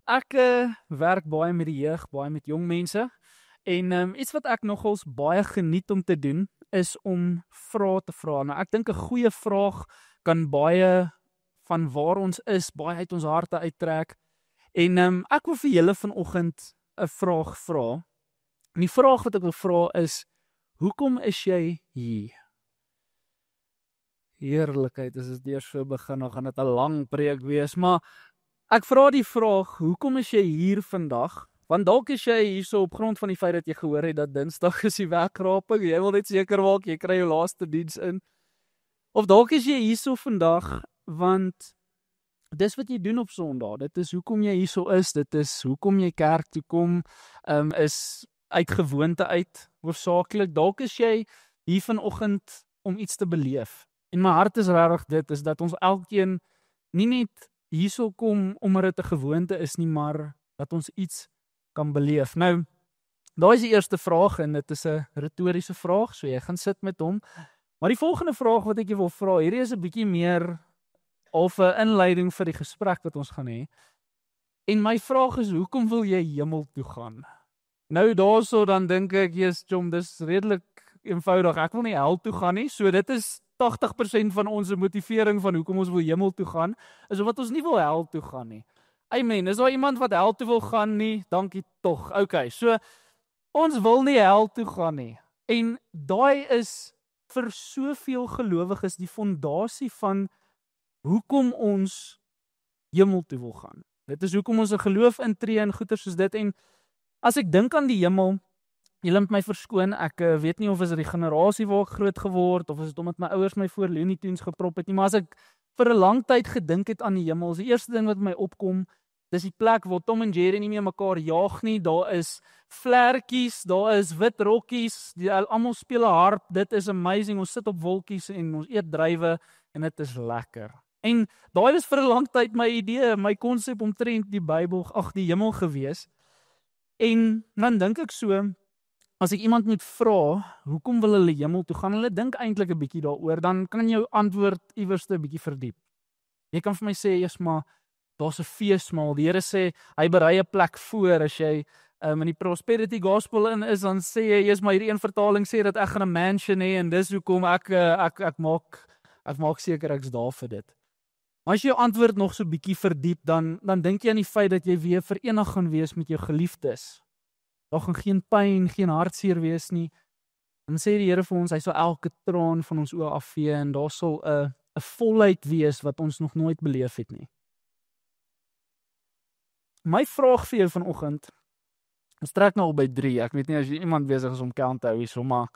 Ek werk baie met die jeug, baie met jong mense en iets wat ek nogals baie geniet om te doen is om vrae te vra. Nou ek dink 'n goeie vraag kan baie van waar ons is, baie uit ons harte uittrek. En ek wil vir julle vanoggend 'n vraag vra. En die vraag wat ek wil vra is: hoekom is jy hier? Heerlikheid, as dit eers so begin, dan gaan dit 'n lang preek wees, maar ek vra die vraag, hoekom is jy hier vandag? Want dalk is jy hierso op grond van die feit dat jy gehoor het dat Dinsdag is die wegraping, jy wil net seker maak jy kry jou laaste diens in. Of dalk is jy hierso vandag want dis wat jy doen op Sondag. Dit is hoekom jy hierso is, dit is hoekom jy kerk toe kom, is uit gewoonte uit hoofsaaklik. Dalk is jy hier vanoggend om iets te beleef. En my hart is regtig dit is dat ons elkeen nie net hierso kom omdat dit 'n gewoonte is nie, maar dat ons iets kan beleef. Nou, daai is die eerste vraag en dit is 'n retoriese vraag, so jy gaan sit met hom. Maar die volgende vraag wat ek jou wil vra, hierdie is 'n bietjie meer of 'n inleiding vir die gesprek wat ons gaan hê. En my vraag is, hoekom wil jy hemel toe gaan? Nou daarso dan dink ek, Jesus, chom, dis redelik eenvoudig. Ek wil nie hel toe gaan nie. So dit is 80% van ons motivering van hoekom ons wil hemel toe gaan, is omdat ons nie wil hel toe gaan nie. Amen. Is daar iemand wat hel toe wil gaan nie? Dankie tog. Okay, so ons wil nie hel toe gaan nie. En daai is vir soveel gelowiges die fondasie van hoekom ons hemel toe wil gaan. Dit is hoekom ons 'n geloof intree in goeie soos dit. En as ek dink aan die hemel, julle moet my verskoon, ek weet nie of is dit die generasie waar ek groot geword of is dit omdat my ouers my voor Looney Tunes geprop het nie, maar as ek vir 'n lang tyd gedink het aan die hemel, is die eerste ding wat my opkom, dis die plek waar Tom en Jerry nie meer mekaar jaag nie, daar is vlekkies, daar is wit rokkies, almal speel 'n harp, dit is amazing, ons sit op wolkies en ons eet druiwe en dit is lekker. En daai was vir 'n lang tyd my idee, my konsep omtrent die Bybel, die hemel gewees. En dan dink ek so, as ek iemand moet vra, hoekom wil hulle hemel toe gaan? Hulle dink eintlik 'n bietjie daaroor, dan kan jou antwoord iewers 'n bietjie verdiep. Jy kan vir my sê, eers maar, daar's 'n feesmaal. Die Here sê, hy berei 'n plek voor. As jy in die prosperity gospel in is, dan sê hy, eers maar hierdie een vertaling sê dat ek gaan 'n mansion hê, en dis hoekom ek maak seker ek's daar vir dit. Maar as jy jou antwoord nog so bietjie verdiep, dan dink jy aan die feit dat jy weer verenig gaan wees met jou geliefdes. Daar gaan geen pyn, geen hartseer wees nie. Dan sê die Here vir ons, hy sal elke traan van ons oë afvee en daar sal 'n volheid wees wat ons nog nooit beleef het nie. My vraag vir jou vanoggend, ons trek nou al by 3, ek weet nie as jy iemand besig is om count te hou hierso, maar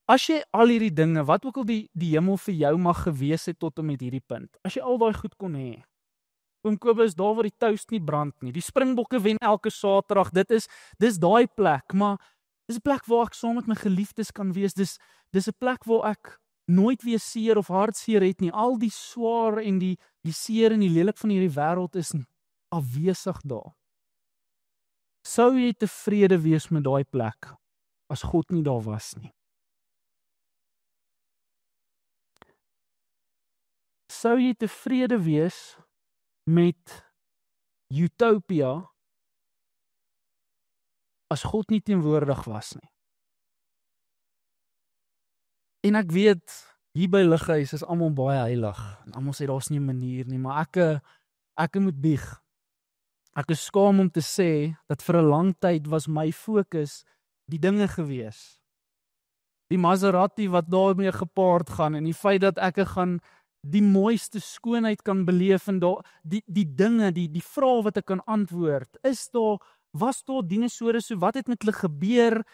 as jy al hierdie dinge, wat ook al die hemel vir jou mag gewees het tot en met hierdie punt, as jy al daai goed kon hê, Oom Kobus, daar waar die toast nie brand nie, die Springbokke wen elke Saterdag, dis daai plek, maar dis 'n plek waar ek saam met my geliefdes kan wees, dis 'n plek waar ek nooit weer seer of hartseer het nie, al die swaar en die seer en die lelik van hierdie wêreld is afwesig daar. Sou jy tevrede wees met daai plek, as God nie daar was nie? Sou jy tevrede wees met utopia as God nie teenwoordig was nie? En ek weet, hier by Lighuis is almal baie heilig, en almal sê daar's nie 'n manier nie, maar ek moet bieg. Ek is skaam om te sê, dat vir 'n lang tyd was my fokus die dinge gewees. Die Maserati wat daarmee gepaard gaan, en die feit dat ek gaan die mooiste skoonheid kan beleef, en die dinge, die vrae wat ek kan antwoord, was daar dinosoure, so wat het met hulle gebeur,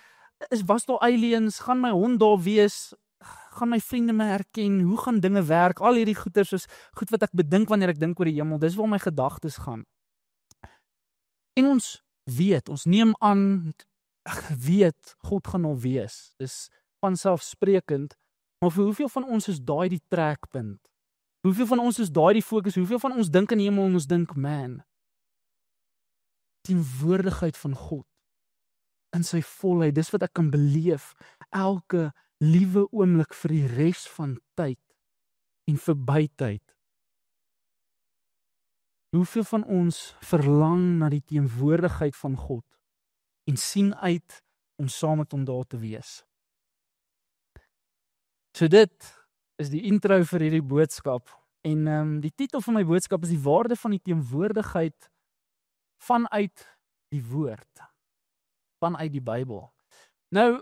was daar aliens, gaan my hond daar wees, gaan my vriende my herken, hoe gaan dinge werk, al hierdie goeters is goed wat ek bedink wanneer ek dink oor die hemel, dis waar my gedagtes gaan. En ons weet, ons neem aan, weet, God gaan al wees, dis vanselfsprekend, maar vir hoeveel van ons is daai die trekpunt? Hoeveel van ons is daai die fokus? Hoeveel van ons dink aan die hemel en ons dink, man, teenwoordigheid van God in sy volheid, dis wat ek kan beleef elke liewe oomblik vir die res van tyd en verbytyd. Hoeveel van ons verlang na die teenwoordigheid van God en sien uit om saam met hom daar te wees? So dit is die intro vir hierdie boodskap. En die titel van my boodskap is die waarde van die teenwoordigheid vanuit die woord, vanuit die Bybel. Nou,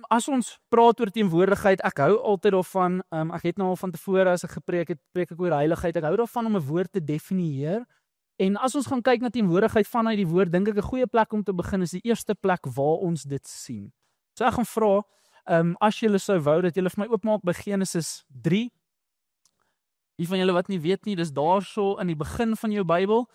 as ons praat oor teenwoordigheid, ek hou altyd daarvan, ek het nou al van tevore as ek gepreek het, preek ek oor heiligheid, ek hou daarvan om 'n woord te definieer, en as ons gaan kyk na teenwoordigheid vanuit die woord, dink ek 'n goeie plek om te begin is die eerste plek waar ons dit sien. So ek gaan vra, as julle sou wou, dat julle vir my oopmaak by Genesis 3, die van julle wat nie weet nie, dis daarso in die begin van jou Bybel.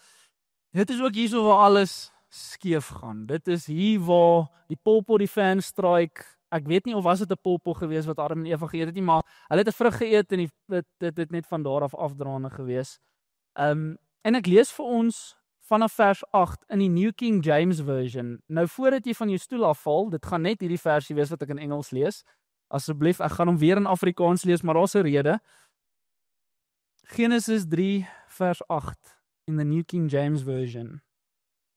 Dit is ook hierso waar alles skeef gaan. Dit is hier waar die polpel die fan strike. Ek weet nie of was dit 'n polpel gewees wat Adam en Eva geëet het nie, maar hulle het 'n vrug geëet en dit het net van daar af afdraande gewees. En ek lees vir ons vanaf vers 8 in die New King James Version. Nou voordat jy van jou stoel afval, dit gaan net hierdie versie wees wat ek in Engels lees. Asseblief, ek gaan hom weer in Afrikaans lees, maar daar's 'n rede. Genesis 3 vers 8 in the New King James Version.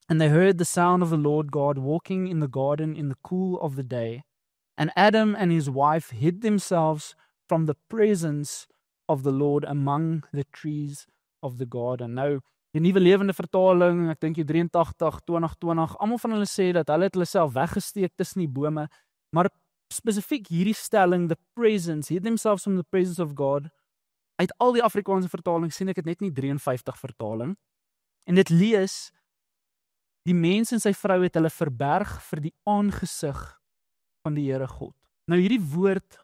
And they heard the sound of the Lord God walking in the garden in the cool of the day. And Adam and his wife hid themselves from the presence of the Lord among the trees of the garden. Nou, die Nuwe Lewende Vertaling, ek dink die 83, 2020, almal van hulle sê dat hulle het hulle self weggesteek tussen die bome, maar spesifiek hierdie stelling, the presence, hid themselves from the presence of God, uit al die Afrikaanse vertalings sien ek dit net nie 53 vertaling, en dit lees, die mens en sy vrou het hulle verberg vir die aangesig van die Here God. Nou hierdie woord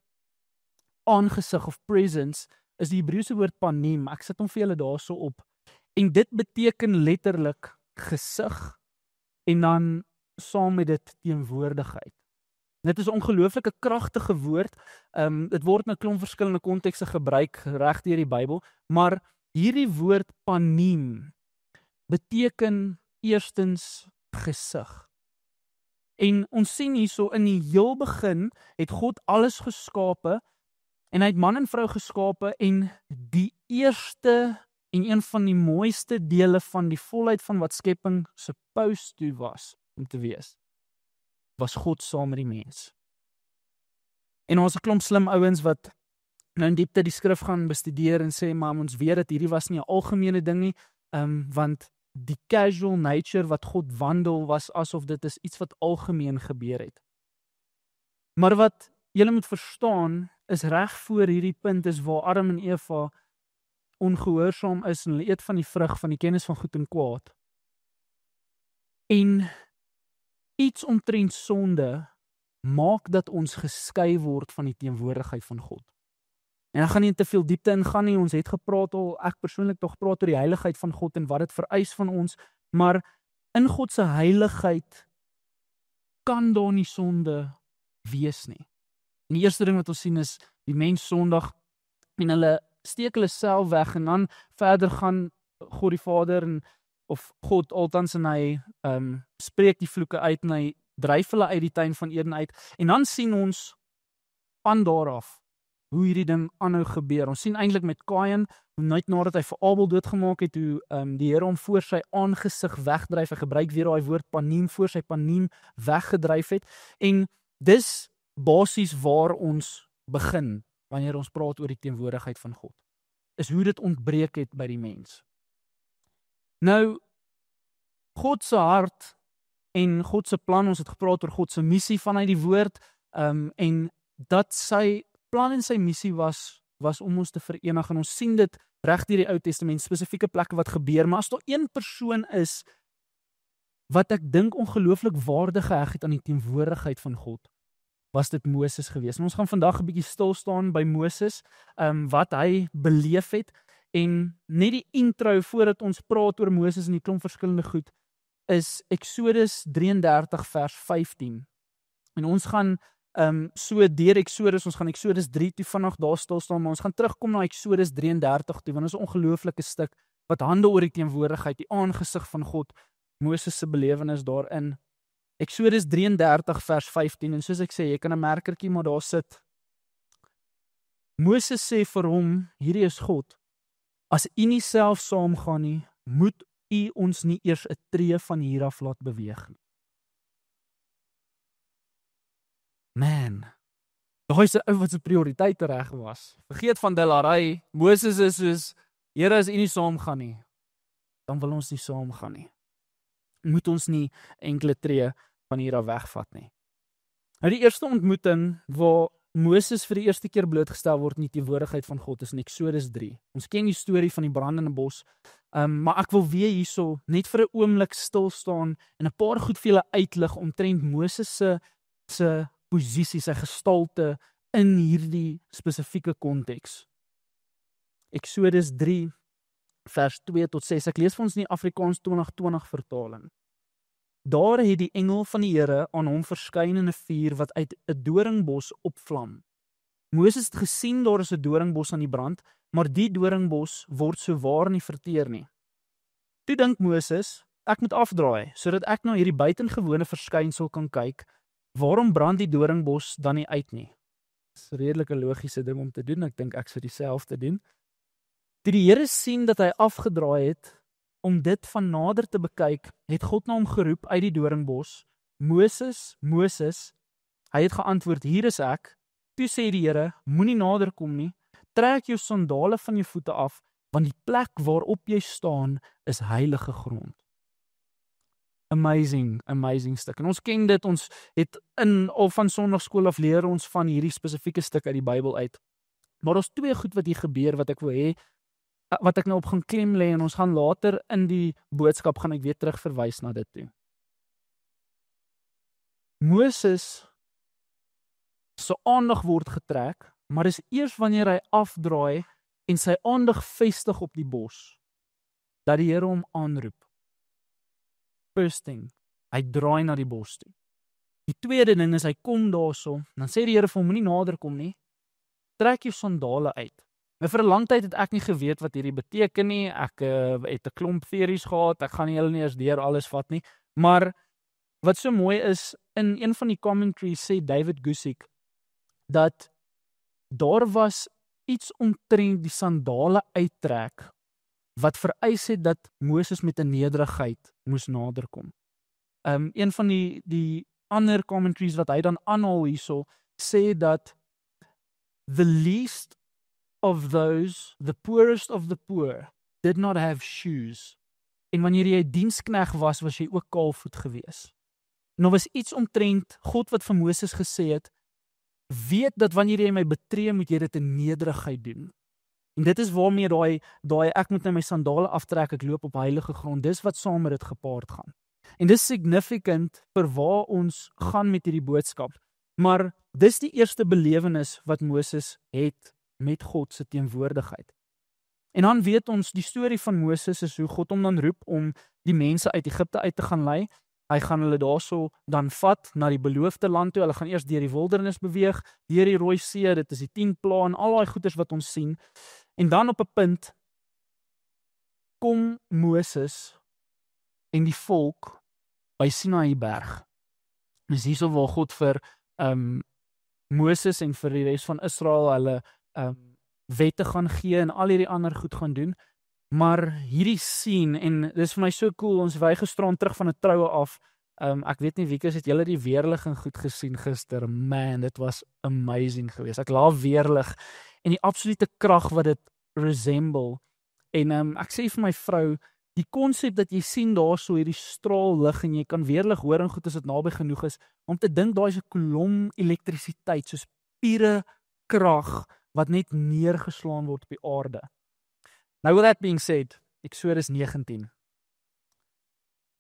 aangesig of presence is die Hebreëse woord panim. Ek sit hom vir julle daarso op. En dit beteken letterlik gesig en dan saam met dit teenwoordigheid. Dit is 'n ongelooflike kragtige woord. Dit word in 'n klomp verskillende kontekste gebruik reg deur die Bybel, maar hierdie woord panim beteken eerstens gesig. En ons sien hierso in die heel begin het God alles geskape en hy het man en vrou geskape en die eerste en een van die mooiste dele van die volheid van wat skepping supposed to was om te wees, was God saam met die mens. En ons 'n klomp slim ouens wat nou in diepte die skrif gaan bestudeer en sê, maar ons weet dat hierdie was nie 'n algemene ding nie, want die casual nature wat God wandel was asof dit is iets wat algemeen gebeur het. Maar wat julle moet verstaan is reg voor hierdie punt is waar Adam en Eva ongehoorsaam is en hulle eet van die vrug van die kennis van goed en kwaad. En iets omtrent sonde maak dat ons geskei word van die teenwoordigheid van God. En ek gaan nie te veel diepte ingaan nie, ons het gepraat al, ek persoonlik tog gepraat oor die heiligheid van God en wat dit vereis van ons, maar in God se heiligheid kan daar nie sonde wees nie. En die eerste ding wat ons sien is, die mens sondig en hulle steek hulle self weg en dan verder gaan God die Vader of God altans en hy spreek die vloeke uit en hy dryf hulle uit die tuin van Eden uit en dan sien ons van daar af hoe hierdie ding aanhou gebeur. Ons sien eintlik met Kain, net nadat hy vir Abel doodgemaak het, hoe die Here hom voor sy aangesig wegdryf. Hy gebruik weer daai woord panim, voor sy panim weggedryf het. En dis basies waar ons begin wanneer ons praat oor die teenwoordigheid van God. Is hoe dit ontbreek het by die mens. Nou, God se hart en God se plan, ons het gepraat oor God se missie vanuit die woord, en dat sy plan en sy missie was om ons te verenig, en ons sien dit reg deur die Ou Testament, spesifieke plekke wat gebeur, maar as daar een persoon is, wat ek dink ongelooflik waarde geheg het aan die teenwoordigheid van God, was dit Moses gewees. En ons gaan vandag 'n bietjie stil staan by Moses, wat hy beleef het, en net die intro voordat ons praat oor Moses en die klomp verskillende goed, is Exodus 33 vers 15. En ons gaan so deur Exodus, ons gaan Exodus 3 toe vinnig daar stil staan, maar ons gaan terugkom na Exodus 33 toe, want dit is 'n ongelooflike stuk wat handel oor die teenwoordigheid, die aangesig van God, Moses se belewenis daarin. Exodus 33 vers 15, en soos ek sê, jy kan 'n merkertjie maar daar sit. Moses sê vir hom, hierdie is God, as u nie self saamgaan nie, moet U ons nie eers 'n tree van hier af laat beweeg nie. Man, daai is 'n ou wat se prioriteite reg was. Vergeet van Delaray, Moses is soos, Here, as U nie saamgaan nie, dan wil ons nie saamgaan nie. Moet ons nie enkele tree van hier af wegvat nie. Nou die eerste ontmoeting waar Moses vir die eerste keer blootgestel word in die teenwoordigheid van God is in Eksodus 3. Ons ken die storie van die brandende bos, maar ek wil weer hierso net vir 'n oomblik stil staan en 'n paar goed vir julle uitlig omtrent Moses se posisie, sy gestalte in hierdie spesifieke konteks. Eksodus 3 vers 2 tot 6. Ek lees vir ons in die Afrikaans 2020 vertaling. Daar het die engel van die Here aan hom verskyn in 'n vuur wat uit 'n doringbos opvlam. Moses het gesien daar is 'n doringbos aan die brand, maar die doringbos word sowaar nie verteer nie. Toe dink Moses, ek moet afdraai sodat ek na hierdie buitengewone verskynsel kan kyk. Waarom brand die doringbos dan nie uit nie? Dis 'n redelike logiese ding om te doen. Ek dink ek sou dieselfde doen. Toe die Here sien dat hy afgedraai het om dit van nader te bekyk, het God na hom geroep uit die doringbos, Moses, Moses. Hy het geantwoord, hier is ek. Toe sê die Here, moenie nader kom nie, trek jou sandale van jou voete af, want die plek waarop jy staan is heilige grond. Amazing stuk. En ons ken dit, ons het al van Sondagskool af leer ons van hierdie spesifieke stuk uit die Bybel uit. Maar daar's twee goed wat hier gebeur wat ek wil hê, wat ek nou op gaan klem lê, en ons gaan later in die boodskap gaan ek weer terug verwys na dit toe. Moses se aandag word getrek, maar dis eers wanneer hy afdraai en sy aandag vestig op die bos, dat die Here hom aanroep. First thing, hy draai na die bos toe. Die tweede ding is, hy kom daarso, dan sê die Here vir hom, moenie nader kom nie, trek jou sandale uit. Maar vir 'n lang tyd het ek nie geweet wat hierdie beteken nie, ek het 'n klomp theories gehad, ek gaan nie hulle nie eens deur alles vat nie, maar wat so mooi is, in een van die commentaries sê David Gusick, dat daar was iets omtrent die sandale uittrek, wat vereis het dat Moses met 'n nederigheid moes naderkom. Een van die ander commentaries wat hy dan aanhaal hierso, sê dat the least of those, the poorest of the poor, did not have shoes. En wanneer jy 'n dienskneg was jy ook kaalvoet gewees. En daar was iets omtrent God wat vir Moses gesê het, weet dat wanneer jy my betree, moet jy dit in nederigheid doen. En dit is waarmee daai ek moet nou my sandale aftrek, ek loop op heilige grond, dis wat saam met dit gepaard gaan. En dis significant vir waar ons gaan met hierdie boodskap. Maar dis die eerste belewenis wat Moses het met God se teenwoordigheid. En dan weet ons, die storie van Moses is hoe God hom dan roep om die mense uit Egipte uit te gaan lei. Hy gaan hulle daarso dan vat na die beloofde land toe. Hulle gaan eers deur die wildernis beweeg, deur die Rooi See, dit is die 10 plaae en al daai goeders wat ons sien. En dan op 'n punt kom Moses en die volk by Sinaï berg. Dis hierso waar God vir Moses en vir die res van Israel hulle wette gaan gee en al hierdie ander goed gaan doen. Maar hierdie scene, en dis vir my so cool, ons wy gisteraan terug van 'n troue af. Ek weet nie Wiekus, het julle die weerlig goed gesien gister? Man, dit was amazing geweest. Ek laaf weerlig en die absolute krag wat dit resemble. En ek sê vir my vrou, die konsep dat jy sien daarso hierdie straal lig en jy kan weerlig hoor en goed as dit naby genoeg is, om te dink daar is 'n kolom elektrisiteit, soos pure krag wat net neergeslaan word op die aarde. Now with that being said, Eksodus 19.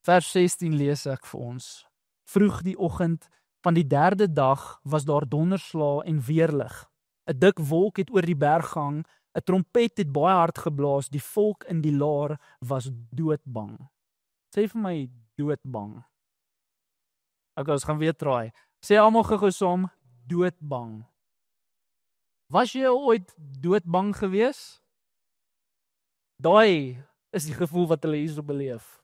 Vers 16 lees ek vir ons. Vroeg die oggend van die 3de dag was daar donderslae en weerlig. 'n Dik wolk het oor die berg gehang, 'n trompet het baie hard geblaas, die volk in die laar was doodbang. Sê vir my, doodbang. Okay, ons gaan weer draai. Sê almal gou saam, doodbang. Was jy ooit doodbang gewees? Daai is die gevoel wat hulle hierso beleef.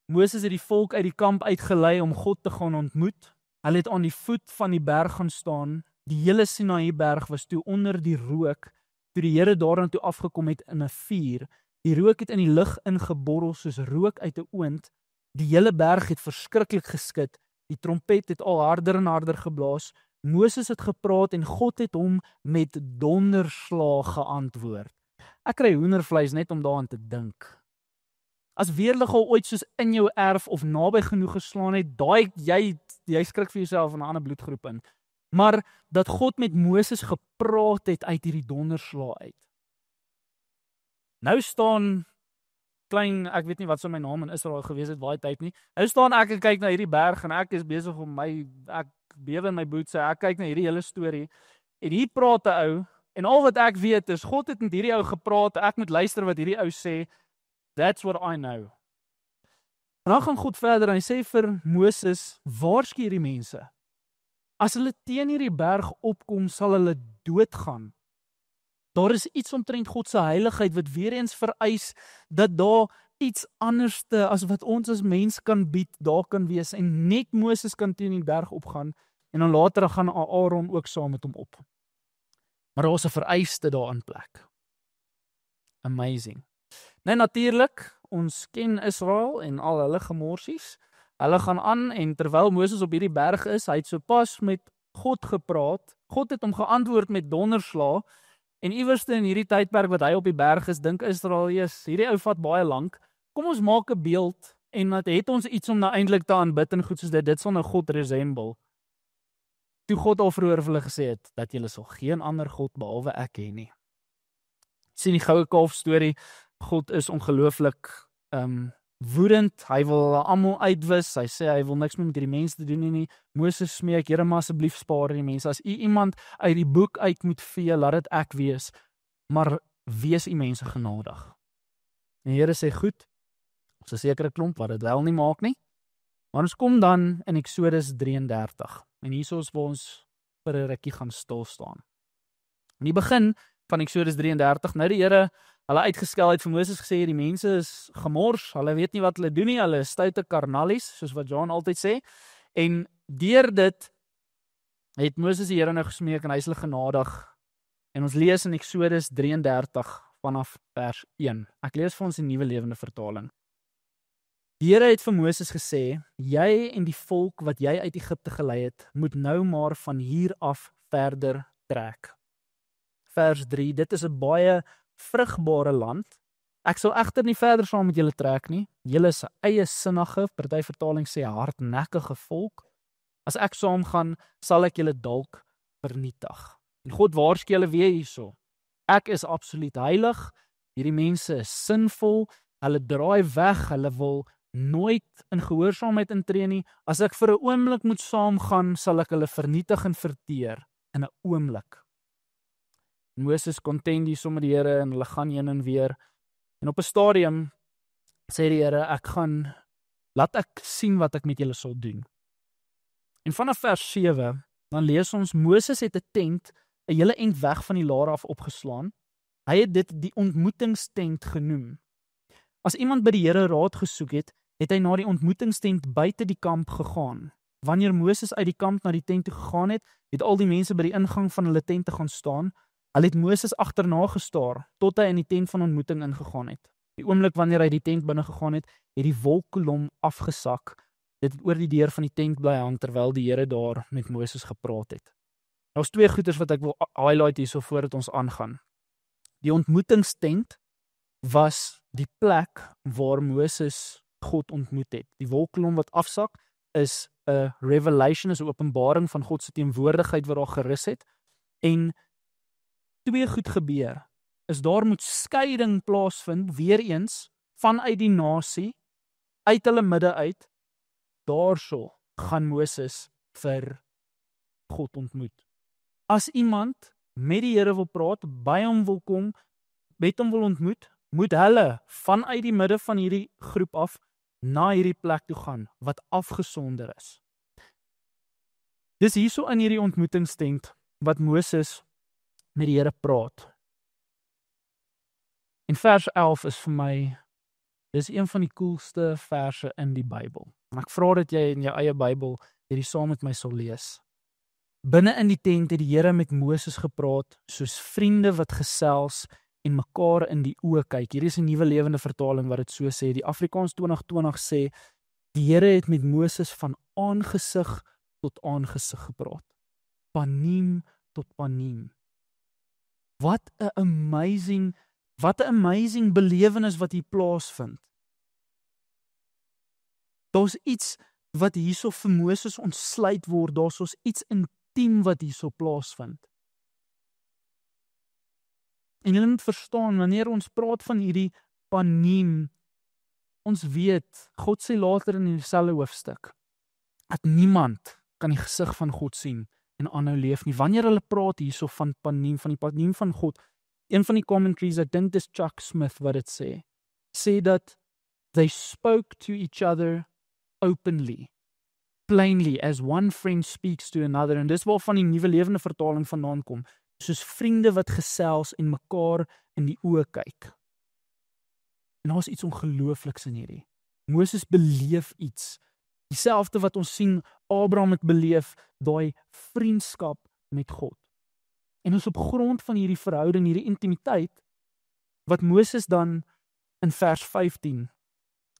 Moses het die volk uit die kamp uitgelei om God te gaan ontmoet. Hulle het aan die voet van die berg gaan staan. Die hele Sinaï berg was toe onder die rook, toe die Here daarna toe afgekom het in 'n vuur. Die rook het in die lug ingeborrel soos rook uit 'n oond. Die hele berg het verskriklik geskud. Die trompet het al harder en harder geblaas. Moses het gepraat en God het hom met donderslae geantwoord. Ek kry hoendervleis net om daaraan te dink. As weerlig al ooit soos in jou erf of naby genoeg geslaan het, jy skrik vir jouself in 'n ander bloedgroep in. Maar dat God met Moses gepraat het uit hierdie donderslae uit. Nou staan klein, ek weet nie wat so my naam in Israel gewees het daai tyd nie. Nou staan ek en kyk na hierdie berg en ek is besig om ek bewe in my boetse, ek kyk na hierdie hele storie. En hier praat 'n ou en al wat ek weet is God het met hierdie ou gepraat, ek moet luister wat hierdie ou sê. That's what I know. En dan gaan God verder en hy sê vir Moses, waarsku hierdie mense. As hulle teen hierdie berg opkom, sal hulle doodgaan. Daar is iets omtrent God se heiligheid wat weer eens vereis dat daar iets anderste as wat ons as mens kan bied, daar kan wees en net Moses kan teen die berg opgaan en dan later gaan Aaron ook saam met hom op. Maar daar is 'n vereiste daar in plek. Amazing. Nou natuurlik, ons ken Israel en al hulle gemorsies. Hulle gaan aan en terwyl Moses op hierdie berg is, hy het sopas met God gepraat. God het hom geantwoord met donderslae. En iewerste in hierdie tydperk wat hy op die berg is, dink Israel, hierdie ou vat baie lank. Kom ons maak 'n beeld en dat het ons iets om nou eintlik te aanbid en goed soos dit sal nou God resemble. Toe God al vroeër vir hulle gesê het dat julle sal geen ander God behalwe ek hê nie. Sien die goue kalf storie. God is ongelooflik woedend. Hy wil hulle almal uitwis. Hy sê hy wil niks meer met hierdie mense te doen nie. Moses smeek, Here, maar asseblief spaar die mense. As u iemand uit die boek uit moet vee, laat dit ek wees. Maar wees u mense genadig. En die Here sê goed. Ons 'n sekere klomp wat dit wel nie maak nie. Maar ons kom dan in Eksodus 33. En hierso is waar ons vir 'n rukkie gaan stil staan. In die begin van Eksodus 33, nou die Here hulle uitgeskel het vir Moses gesê, die mense is gemors, hulle weet nie wat hulle doen nie, hulle is stoute karnalies, soos wat John altyd sê, en deur dit het Moses die Here nou gesmeek en hy is hulle genadig, en ons lees in Eksodus 33 vanaf vers 1, ek lees vir ons die Nuwe Lewende Vertaling. Die Here het vir Moses gesê, jy en die volk wat jy uit Egipte gelei het, moet nou maar van hier af verder trek. Vers 3, dit is 'n baie vrugbare land. Ek sal egter nie verder saam met julle trek nie. Julle is 'n eie sinnige, party vertaling sê hardnekkige volk. As ek saamgaan, sal ek julle dalk vernietig. En God waarsku hulle weer hierso. Ek is absoluut heilig. Hierdie mense is sinvol. Hulle draai weg. Hulle wil nooit in gehoorsaamheid intree nie. As ek vir 'n oomblik moet saamgaan, sal ek hulle vernietig en verteer in 'n oomblik. Moses contend hier sommer die Here en hulle gaan heen en weer. En op 'n stadium sê die Here, laat ek sien wat ek met julle sal doen. En vanaf vers 7, dan lees ons, Moses het 'n tent 'n hele end weg van die laar af opgeslaan. Hy het dit die ontmoetingstent genoem. As iemand by die Here raad gesoek het, het hy na die ontmoetingstent buite die kamp gegaan. Wanneer Moses uit die kamp na die tent toe gegaan het, het al die mense by die ingang van hulle tent te gaan staan. Hulle het Moses agterna gestaar, tot hy in die tent van ontmoeting ingegaan het. Die oomblik wanneer hy die tent binne gegaan het, het die wolkkolom afgesak. Dit het oor die deur van die tent bly hang, terwyl die Here daar met Moses gepraat het. Daar's twee goeders wat ek wil highlight hierso voordat ons aangaan. Die ontmoetingstent was die plek waar Moses God ontmoet het. Die wolkkolom wat afsak is 'n revelation, is 'n openbaring van God se teenwoordigheid wat daar gerus het. En twee goed gebeur, is daar moet skeiding plaasvind, weer eens, vanuit die nasie, uit hulle midde uit, daarso gaan Moses vir God ontmoet. As iemand met die Here wil praat, by hom wil kom, met hom wil ontmoet, moet hulle vanuit die midde van hierdie groep af, na hierdie plek toe gaan, wat afgesonder is. Dis hierso in hierdie ontmoetingstent, wat Moses met die Here praat. En vers 11 is vir my, dis een van die coolste verse in die Bybel. En ek vra dat jy in jou eie Bybel hierdie saam met my sal lees. Binne in die tent het die Here met Moses gepraat, soos vriende wat gesels en mekaar in die oë kyk. Hier is 'n nuwe lewende vertaling wat dit so sê. Die Afrikaans 2020 sê, die Here het met Moses van aangesig tot aangesig gepraat. Paniem tot paniem. Wat 'n amazing belewenis wat hier plaasvind. Daar's iets wat hierso vir Moses ontsluit word, daar's iets intiem wat hierso plaasvind. En jy moet verstaan, wanneer ons praat van hierdie paniem, ons weet, God sê later in dieselfde hoofstuk, dat niemand kan die gesig van God sien en aanhou leef nie. Wanneer hulle praat hierso van paniem, van die paniem van God, een van die commentaries, ek dink dis Chuck Smith wat dit sê dat they spoke to each other openly, plainly, as one friend speaks to another, en dis waarvan die nuwe lewende vertaling vandaan kom, soos vriende wat gesels en mekaar in die oë kyk. En daar is iets ongeloofliks in hierdie. Moses beleef iets, dieselfde wat ons sien Abraham het beleef, daai vriendskap met God. En ons op grond van hierdie verhouding, hierdie intimiteit, wat Moses dan in vers 15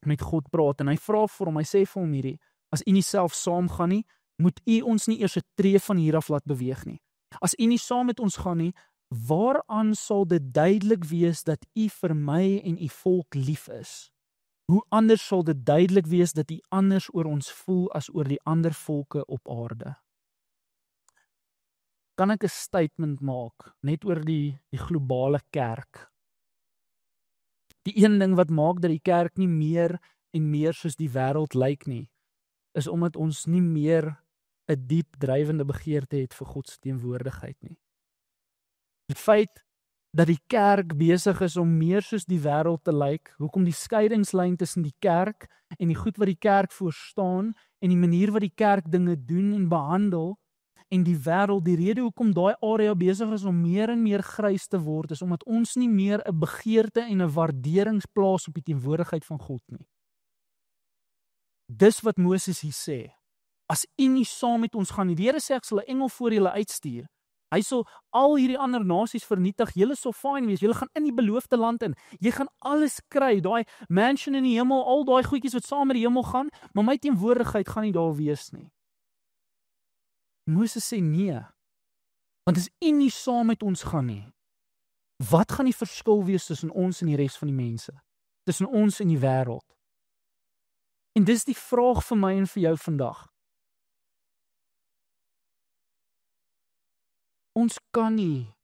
met God praat, en hy vra vir hom, hy sê vir hom hierdie, as u nie self saamgaan nie, moet u ons nie eers 'n tree van hier af laat beweeg nie. As u nie saam met ons gaan nie, waaraan sal dit duidelik wees dat u vir my en u volk lief is? Hoe anders sal dit duidelik wees dat u anders oor ons voel as oor die ander volke op aarde? Kan ek 'n statement maak, net oor die globale kerk? Die een ding wat maak dat die kerk nie meer en meer soos die wêreld lyk nie, is omdat ons nie meer 'n diep drywende begeerte het vir God se teenwoordigheid nie. Die feit dat die kerk besig is om meer soos die wêreld te lyk, hoekom die skeidingslyn tussen die kerk en die goed wat die kerk voorstaan en die manier wat die kerk dinge doen en behandel en die wêreld, die rede hoekom daai area besig is om meer en meer grys te word, is omdat ons nie meer 'n begeerte en 'n waardering plaas op die teenwoordigheid van God nie. Dis wat Moses hier sê. As u nie saam met ons gaan nie, die Here sê ek sal 'n engel voor julle uitstuur. Hy sal al hierdie ander nasies vernietig. Julle sal fyn wees. Julle gaan in die beloofde land in. Jy gaan alles kry, daai mansion in die hemel, al daai goedjies wat saam met die hemel gaan, maar my teenwoordigheid gaan nie daar wees nie. Moses sê nee. Want as u nie saam met ons gaan nie, wat gaan die verskil wees tussen ons en die res van die mense? Tussen ons en die wêreld? En dis die vraag vir my en vir jou vandag. Ons kan nie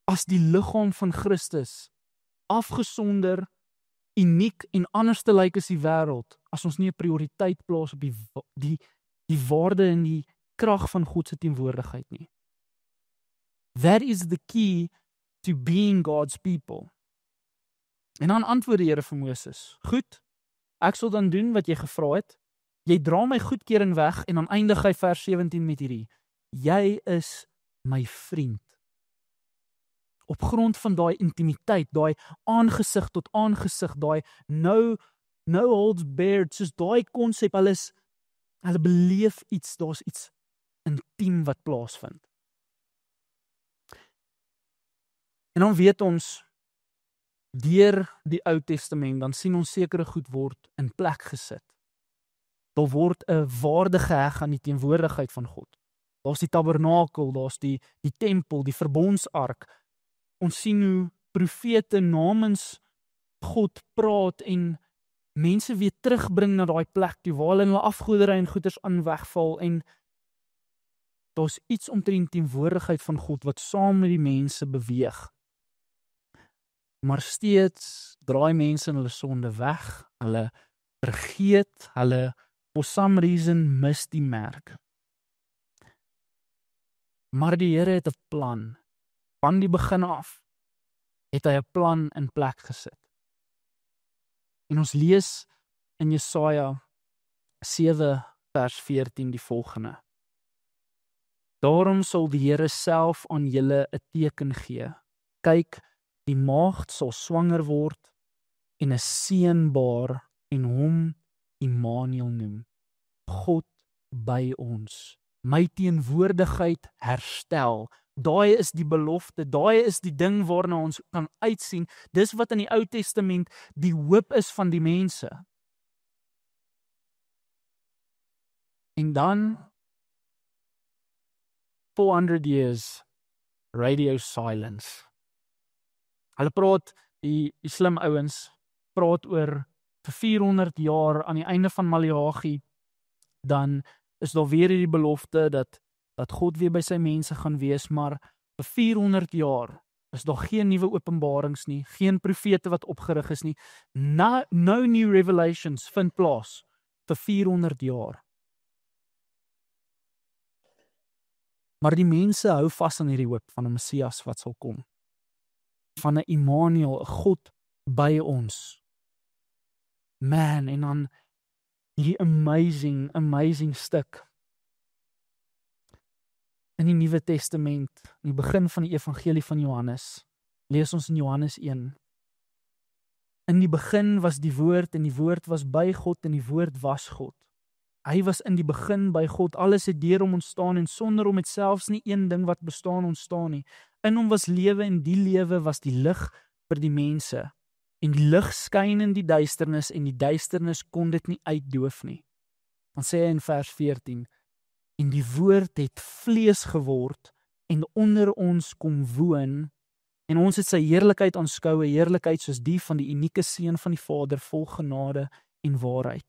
as die liggaam van Christus afgesonder, uniek en anders te lyk as die wêreld, as ons nie 'n prioriteit plaas op die waarde en die krag van God se teenwoordigheid nie. That is the key to being God's people. En dan antwoord die Here vir Moses, goed, ek sal dan doen wat jy gevra het, jy dra my goedkeuring weg, en dan eindig hy vers 17 met hierdie, jy is my vriend. Op grond van daai intimiteit, daai aangesig tot aangesig, daai no holds barred, soos daai konsep, hulle beleef iets, daar's iets intiem wat plaasvind. En dan weet ons, deur die Ou Testament, dan sien ons sekere goed word in plek gesit. Daar word 'n waarde geheg aan die teenwoordigheid van God. Daar's die tabernakel, daar's die tempel, die verbondsark. Ons sien hoe profete namens God praat en mense weer terugbring na daai plek toe waar hulle afgoderry en goeders aan wegval, en daar's iets omtrent die teenwoordigheid van God wat saam met die mense beweeg. Maar steeds draai mense in hulle sonde weg, hulle vergeet, hulle for some reason mis die merk. Maar die Here het 'n plan. Van die begin af het hy 'n plan in plek gesit. En ons lees in Jesaja 7 vers 14 die volgende. Daarom sal die Here self aan julle 'n teken gee. Kyk, die maagd sal swanger word en 'n seun baar en hom Immanuel noem. God by ons. my teenwoordigheid herstel. Daai is die belofte, daai is die ding waarna ons kan uitsien. Dis wat in die Ou Testament die hoop is van die mense. En dan 400 years radio silence. Hulle praat, die slim ouens praat oor vir 400 jaar aan die einde van Maleagi, dan is daar weer die belofte dat God weer by sy mense gaan wees, maar vir 400 jaar is daar geen nuwe openbarings nie, geen profete wat opgerig is nie, no new revelations vind plaas vir 400 jaar. Maar die mense hou vas aan hierdie hoop van 'n Messias wat sal kom, van 'n Immanuel, 'n God by ons. Man, en dan hierdie amazing stuk in die Nuwe Testament, in die begin van die Evangelie van Johannes, lees ons in Johannes 1. In die begin was die woord, en die woord was by God, en die woord was God. Hy was in die begin by God, alles het deur hom ontstaan, en sonder hom het selfs nie een ding wat bestaan ontstaan nie. In hom was lewe, en die lewe was die lig vir die mense. En die lig skyn in die duisternis, en die duisternis kon dit nie uitdoof nie. Dan sê hy in vers 14, en die woord het vlees geword, en onder ons kom woon, en ons het sy heerlikheid aanskou, 'n heerlikheid soos die van die unieke seun van die Vader, vol genade en waarheid.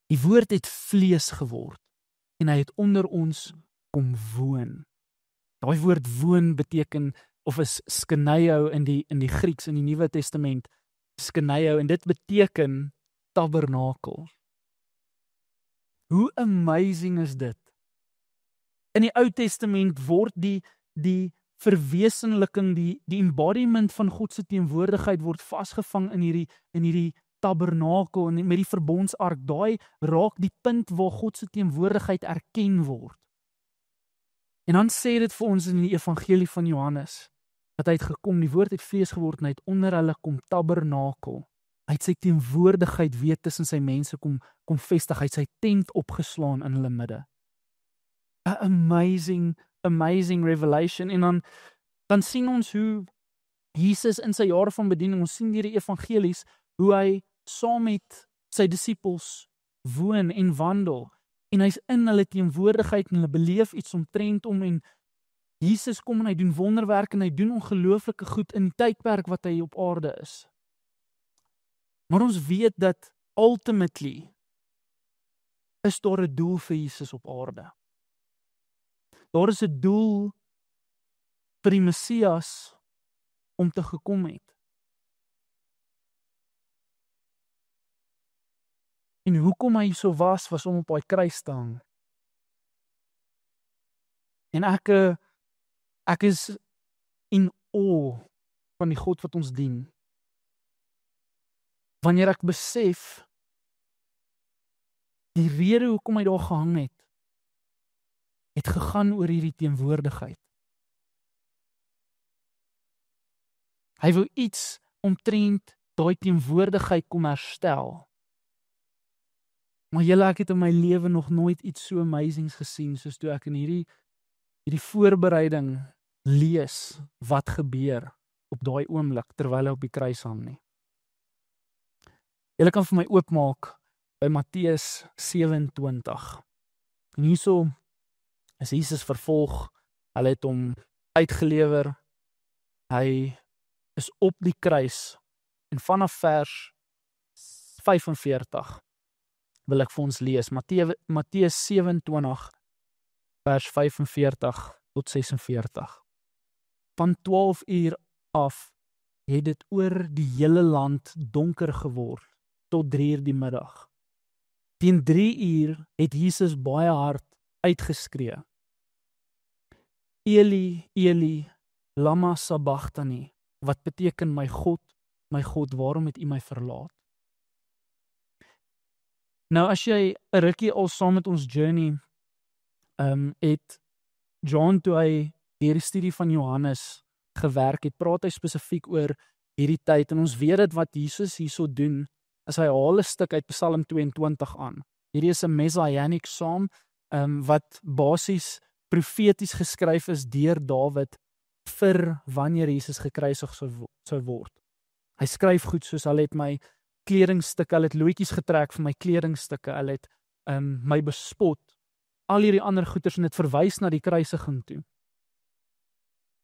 Die woord het vlees geword, en hy het onder ons kom woon. Daai woord woon beteken, of is skeneo in die Grieks, in die Nuwe Testament, skeneo, en dit beteken tabernakel. Hoe amazing is dit? In die Ou Testament word die verwesenliking, die embodiment van God se teenwoordigheid word vasgevang in hierdie tabernakel, en met die verbondsark. Daai raak die punt waar God se teenwoordigheid erken word. En dan sê dit vir ons in die Evangelie van Johannes, dat hy het gekom, die woord het vlees geword, en hy het onder hulle kom tabernakel. Hy het sy teenwoordigheid weer tussen sy mense kom vestig, hy het sy tent opgeslaan in hulle midde. A amazing revelation. En dan sien ons hoe Jesus in sy jare van bediening, ons sien deur die evangelies, hoe hy saam met sy disippels woon en wandel, en hy's in hulle teenwoordigheid, en hulle beleef iets omtrent hom, en Jesus kom en hy doen wonderwerke, en hy doen ongelooflike goed in die tydperk wat hy op aarde is. Maar ons weet dat ultimately is daar 'n doel vir Jesus op aarde. Daar is 'n doel vir die Messias om te gekom het. En hoekom hy so was om op daai kruis te hang. En ek is in awe van die God wat ons dien. Wanneer ek besef die rede hoekom hy daar gehang het gegaan oor hierdie teenwoordigheid. Hy wou iets omtrent daai teenwoordigheid kom herstel. Maar julle, ek het in my lewe nog nooit iets so amazings gesien soos toe ek in hierdie voorbereiding lees wat gebeur op daai oomblik terwyl hy op die kruis hang nie. Julle kan vir my oopmaak by Matteus 27. En hierso is Jesus vervolg, hulle het hom uitgelewer, hy is op die kruis, en vanaf vers 45 wil ek vir ons lees, Matteus 27, vers 45 tot 46. Van 12 uur af het dit oor die hele land donker geword, tot 3 uur die middag. Teen 3 uur het Jesus baie hard uitgeskree. Eli, Eli, lama sabachthani, wat beteken my God, waarom het U my verlaat? Nou as jy 'n rukkie al saam met ons journey het John, toe hy deur die studie van Johannes gewerk het, praat hy spesifiek oor hierdie tyd, en ons weet dit wat Jesus hierso doen, is hy haal 'n stuk uit Psalm 22 aan. Hierdie is 'n messianic psalm, wat basies profeties geskryf is deur Dawid vir wanneer Jesus gekruisig sou word. Hy skryf goed soos, hulle het my kledingstukke, hulle het loetjies getrek vir my kledingstukke, hulle het my bespot, al hierdie ander goeders, en dit verwys na die kruisiging toe.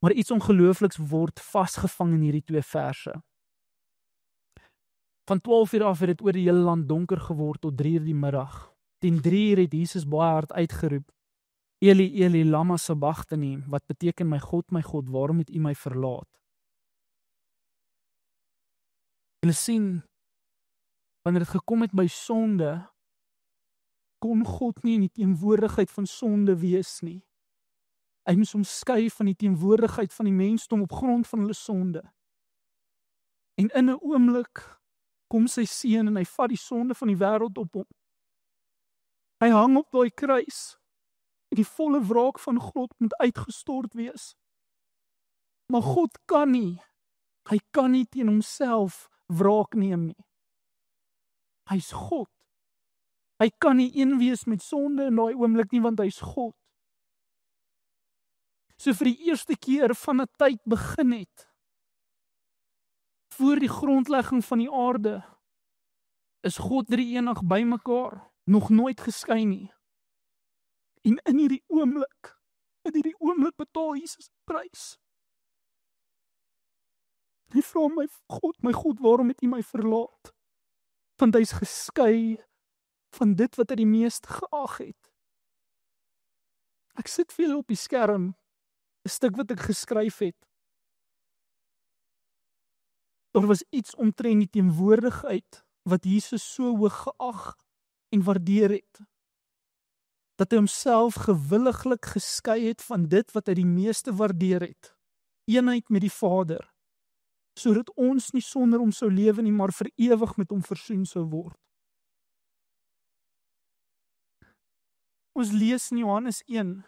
Maar iets ongeloofliks word vasgevang in hierdie 2 verse. Van 12 uur af het dit oor die hele land donker geword tot 3 uur die middag. Teen 3 uur het Jesus baie hard uitgeroep, Eli, Eli, lama sabachthani, wat beteken, my God, waarom het U my verlaat? Julle sien, wanneer dit gekom het by sonde, kon God nie in die teenwoordigheid van sonde wees nie. Hy moes hom skei van die teenwoordigheid van die mensdom op grond van hulle sonde. En in 'n oomblik kom sy seun en hy vat die sonde van die wêreld op hom. Hy hang op daai kruis. En die volle wraak van God moet uitgestort wees. Maar God kan nie. Hy kan nie teen homself wraak neem nie. Hy's God. Hy kan nie een wees met sonde in daai oomblik nie, want hy's God. So vir die eerste keer van 'n tyd begin het, voor die grondlegging van die aarde, is God drie-enig by mekaar, nog nooit geskei nie. En in hierdie oomblik betaal Jesus die prys. Hy vra my God, waarom het U my verlaat? Want hy's geskei van dit wat hy die meeste geag het. Ek sit vir julle op die skerm 'n stuk wat ek geskryf het. Daar was iets omtrent die teenwoordigheid wat Jesus so hoog geag en waardeer het, dat hy homself gewilliglik geskei het van dit wat hy die meeste waardeer het, eenheid met die Vader, sodat ons nie sonder hom sou lewe nie, maar vir ewig met hom versoen sou word. Ons lees in Johannes 1,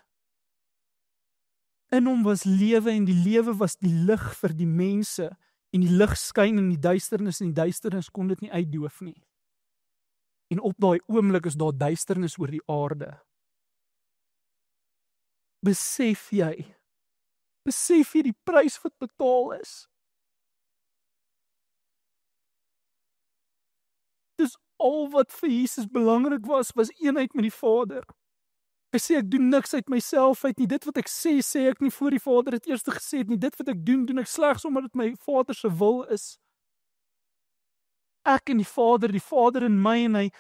in hom was lewe en die lewe was die lig vir die mense, en die lig skyn in die duisternis, en die duisternis kon dit nie uitdoof nie. En op daai oomblik is daar duisternis oor die aarde. Besef jy die prys wat betaal is? Dis al wat vir Jesus belangrik was eenheid met die Vader. Hy sê, ek doen niks uit myself uit nie, dit wat ek sê ek nie voor die Vader het eers gesê het nie, dit wat ek doen ek slegs omdat dit my Vader se wil is. Ek en die Vader in my, en hy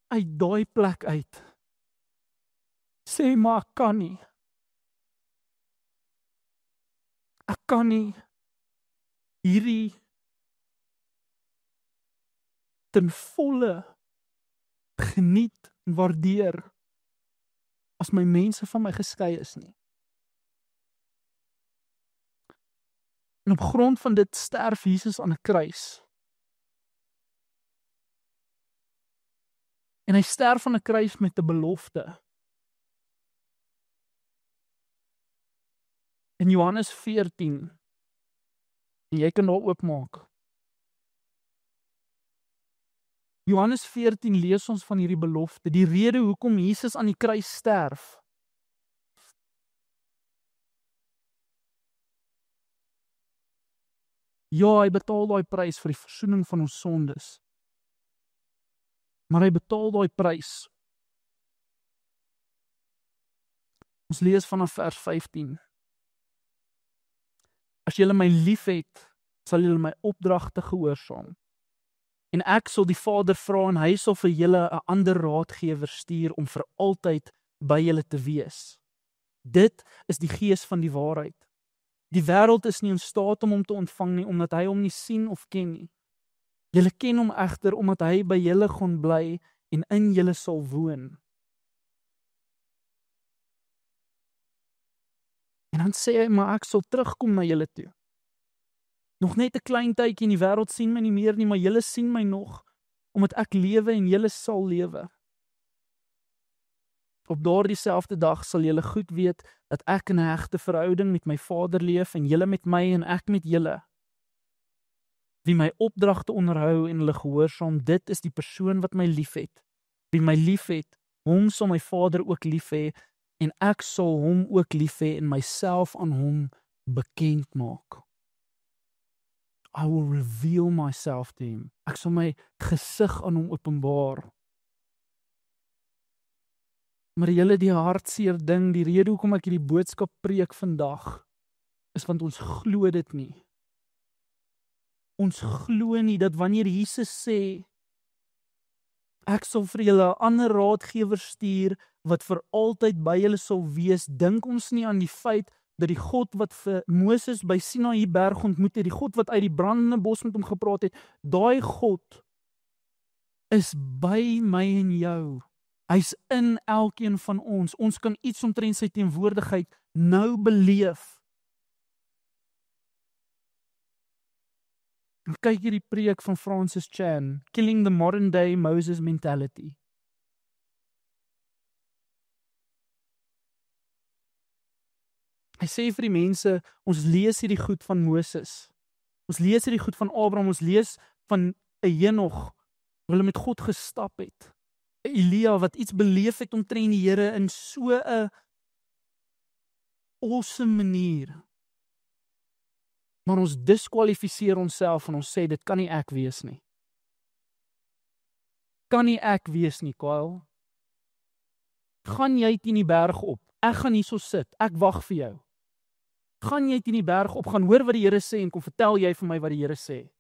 uit daai plek uit sê, maar ek kan nie. Ek kan nie hierdie ten volle geniet en waardeer as my mense van my geskei is nie. En op grond van dit sterf Jesus aan 'n kruis. En hy sterf aan 'n kruis met 'n belofte. In Johannes 14, en jy kan daar oopmaak. Johannes 14 lees ons van hierdie belofte, die rede hoekom Jesus aan die kruis sterf. Ja, hy betaal daai prys vir die versoening van ons sondes. Maar hy betaal daai prys. Ons lees vanaf vers 15. As julle my liefhet, sal julle my opdragte gehoorsaam. En ek sal die Vader vra en hy sal vir julle 'n ander raadgewer stuur om vir altyd by julle te wees. Dit is die Gees van die waarheid. Die wêreld is nie in staat om hom te ontvang nie, omdat hy hom nie sien of ken nie. Julle ken hom egter omdat hy by julle gaan bly en in julle sal woon. En dan sê hy, maar ek sal terugkom na julle toe. Nog net 'n klein tydjie en die wêreld sien my nie meer nie, maar julle sien my nog, omdat ek lewe en julle sal lewe. Op daardie selfde dag sal julle goed weet dat ek in 'n hegte verhouding met my Vader leef en julle met my en ek met julle. Wie my opdragte onderhou en hulle gehoorsaam, dit is die persoon wat my liefhet. Wie my liefhet, hom sal my Vader ook lief hê, en ek sal hom ook lief hê en myself aan hom bekend maak. I will reveal myself to him. Ek sal my gesig aan hom openbaar. Maar die hartseer ding, die rede hoekom ek hierdie boodskap preek vandag, is want ons glo dit nie. Ons glo nie dat wanneer Jesus sê, ek sal vir julle 'n ander raadgewer stuur, wat vir altyd by julle sal wees, dink ons nie aan die feit dat die God wat vir Moses by Sinaï berg ontmoet het, die God wat uit die brandende bos met hom gepraat het, daai God is by my en jou. Hy's in elkeen van ons. Ons kan iets omtrent sy teenwoordigheid nou beleef. En kyk hierdie preek van Francis Chan, Killing the Modern Day Moses Mentality. Hy sê vir die mense, ons lees hierdie goed van Moses. Ons lees hierdie goed van Abraham, ons lees van 'n Henog, waar hulle met God gestap het. 'n Elia wat iets beleef het omtrent die Here in so 'n awesome manier. Maar ons diskwalifiseer onsself en ons sê, dit kan nie ek wees nie. Kan nie ek wees nie, Kyle. Gaan jy teen die berg op? Ek gaan hierso sit, ek wag vir jou. Gaan jy teen die berg op, gaan hoor wat die Here sê en kom vertel jy vir my wat die Here sê.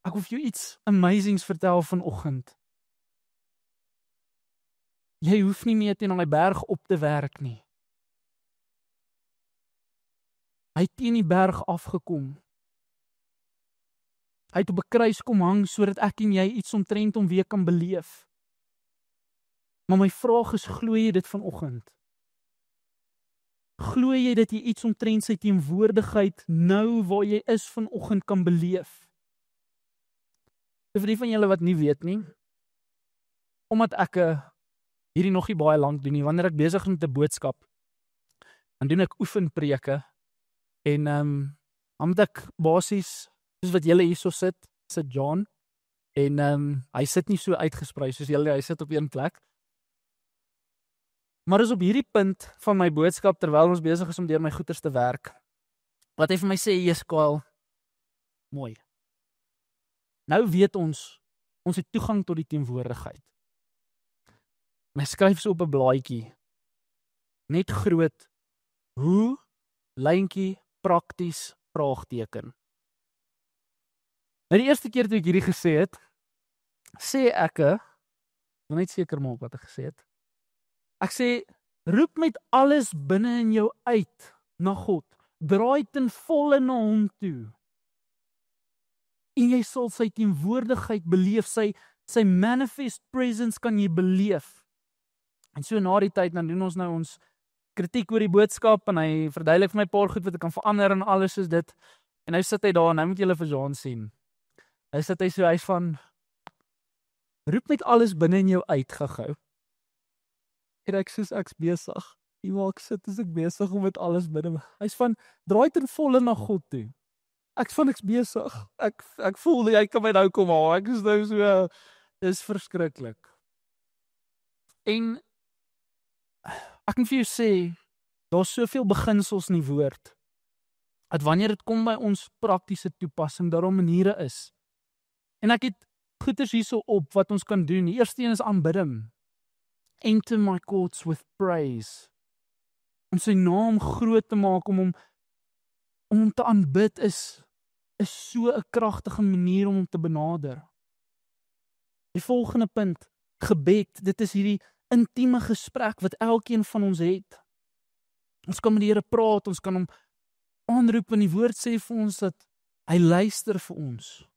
Ek wil vir jou iets amazings vertel vanoggend. Jy hoef nie meer teen daai berg op te werk nie. Hy het teen die berg afgekom. Hy het op 'n kruis kom hang sodat ek en jy iets omtrent hom weer kan beleef. Maar my vraag is, glo jy dit vanoggend? Glo jy dat jy iets omtrent sy teenwoordigheid nou waar jy is vanoggend kan beleef? Vir die van julle wat nie weet nie, omdat ek hierdie nog nie baie lank doen nie, wanneer ek besig is met 'n boodskap, dan doen ek oefenpreke en dan moet ek basies, soos wat julle hierso sit John, en hy sit nie so uitgesprei soos julle, hy sit op een plek. Maar is op hierdie punt van my boodskap, terwyl ons besig is om deur my goeders te werk, wat hy vir my sê, "Jesus, Kyle, mooi. Nou weet ons het toegang tot die teenwoordigheid." En hy skryf so op 'n blaadjie, net groot, hoe, lyntjie, prakties, vraagteken. Nou die eerste keer toe ek hierdie gesê het, sê ek, wil net seker maak wat ek gesê het. Ek sê, roep met alles binne in jou uit na God. Draai ten volle na hom toe. En jy sal sy teenwoordigheid beleef, sy manifest presence kan jy beleef. En so na die tyd, dan doen ons nou ons kritiek oor die boodskap, en hy verduidelik vir my 'n paar goed wat ek kan verander en alles soos dit. En nou sit hy daar, en nou moet julle vir Jean sien. Hy sit hy so, hy's van, roep met alles binne in jou uit, gou. En ek soos, ek's besig. Hier waar ek sit, is ek besig om met alles binne my. Hy's van, draai ten volle na God toe. Ek's besig. Ek voel nie, hy kan my nou kom haal. Ek is nou so, dis verskriklik. En ek kan vir jou sê, daar's soveel beginsels in die woord, dat wanneer dit kom by ons praktiese toepassing, daar maniere is. En ek het goeders hierso op wat ons kan doen. Die eerste een is aanbidding. Enter my courts with praise. Om sy naam groot te maak, om hom te aanbid is so 'n kragtige manier om hom te benader. Die volgende punt, gebed. Dit is hierdie intieme gesprek wat elkeen van ons het. Ons kan met die Here praat, ons kan hom aanroep, en die woord sê vir ons dat hy luister vir ons.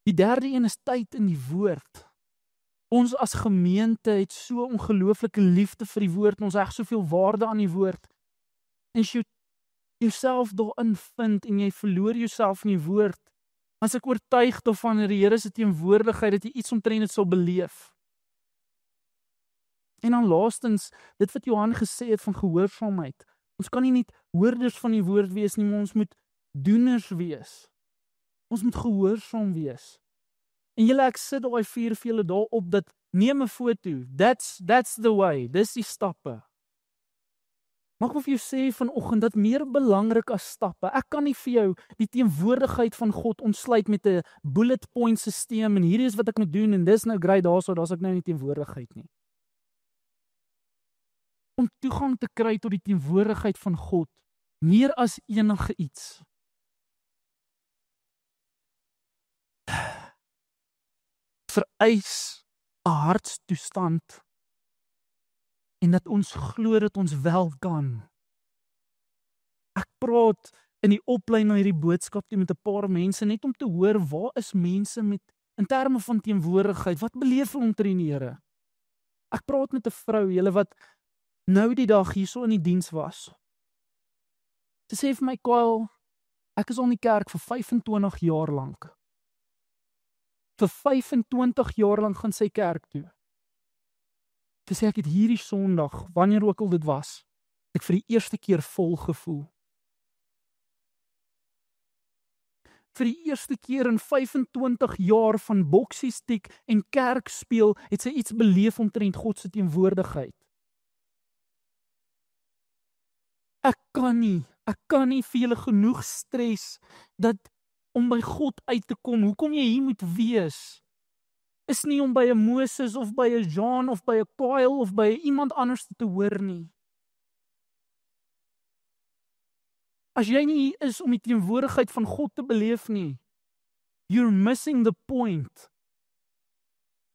Die derde een is tyd in die woord. Ons as gemeente het so ongelooflike liefde vir die woord, en ons heg soveel waarde aan die woord. En as jy jouself daarin vind, en jy verloor jouself in die woord, as ek oortuig daarvan dat die Here se teenwoordigheid, dat jy iets omtrent dit sal beleef. En dan laastens, dit wat Johan gesê het van gehoorsaamheid. Ons kan nie net hoorders van die woord wees nie, maar ons moet doeners wees. Ons moet gehoorsaam wees. En julle, ek sit daai 4 vir julle daar op, dat neem 'n foto. That's the way. Dis die stappe. Mag ek vir jou sê vanoggend dat meer belangrik as stappe. Ek kan nie vir jou die teenwoordigheid van God ontsluit met 'n bullet point stelsel en hierdie is wat ek moet doen en dis nou great daar's ek nou nie teenwoordigheid nie. Om toegang te kry tot die teenwoordigheid van God, meer as enige iets. Vereis 'n hartstoestand en dat ons glo dat ons wel kan. Ek praat in die oplei na hierdie boodskap toe met 'n paar mense net om te hoor waar is mense met in terme van teenwoordigheid, wat beleef hulle omtrent die Here? Ek praat met 'n vrou, julle wat nou die dag hierso in die diens was. Sy sê vir my, Kyle, ek is al in die kerk vir 25 jaar lank. Vir 25 jaar lank gaan sy kerk toe. Sy sê ek het hierdie Sondag, wanneer ook al dit was, ek vir die eerste keer vol gevoel. Vir die eerste keer in 25 jaar van boksiestiek en kerk speel, het sy iets beleef omtrent God se teenwoordigheid. Ek kan nie vir julle genoeg stres dat om by God uit te kom, hoekom jy hier moet wees, is nie om by 'n Moses of by 'n John of by 'n Kyle of by iemand anders te hoor nie. As jy nie hier is om die teenwoordigheid van God te beleef nie, you're missing the point.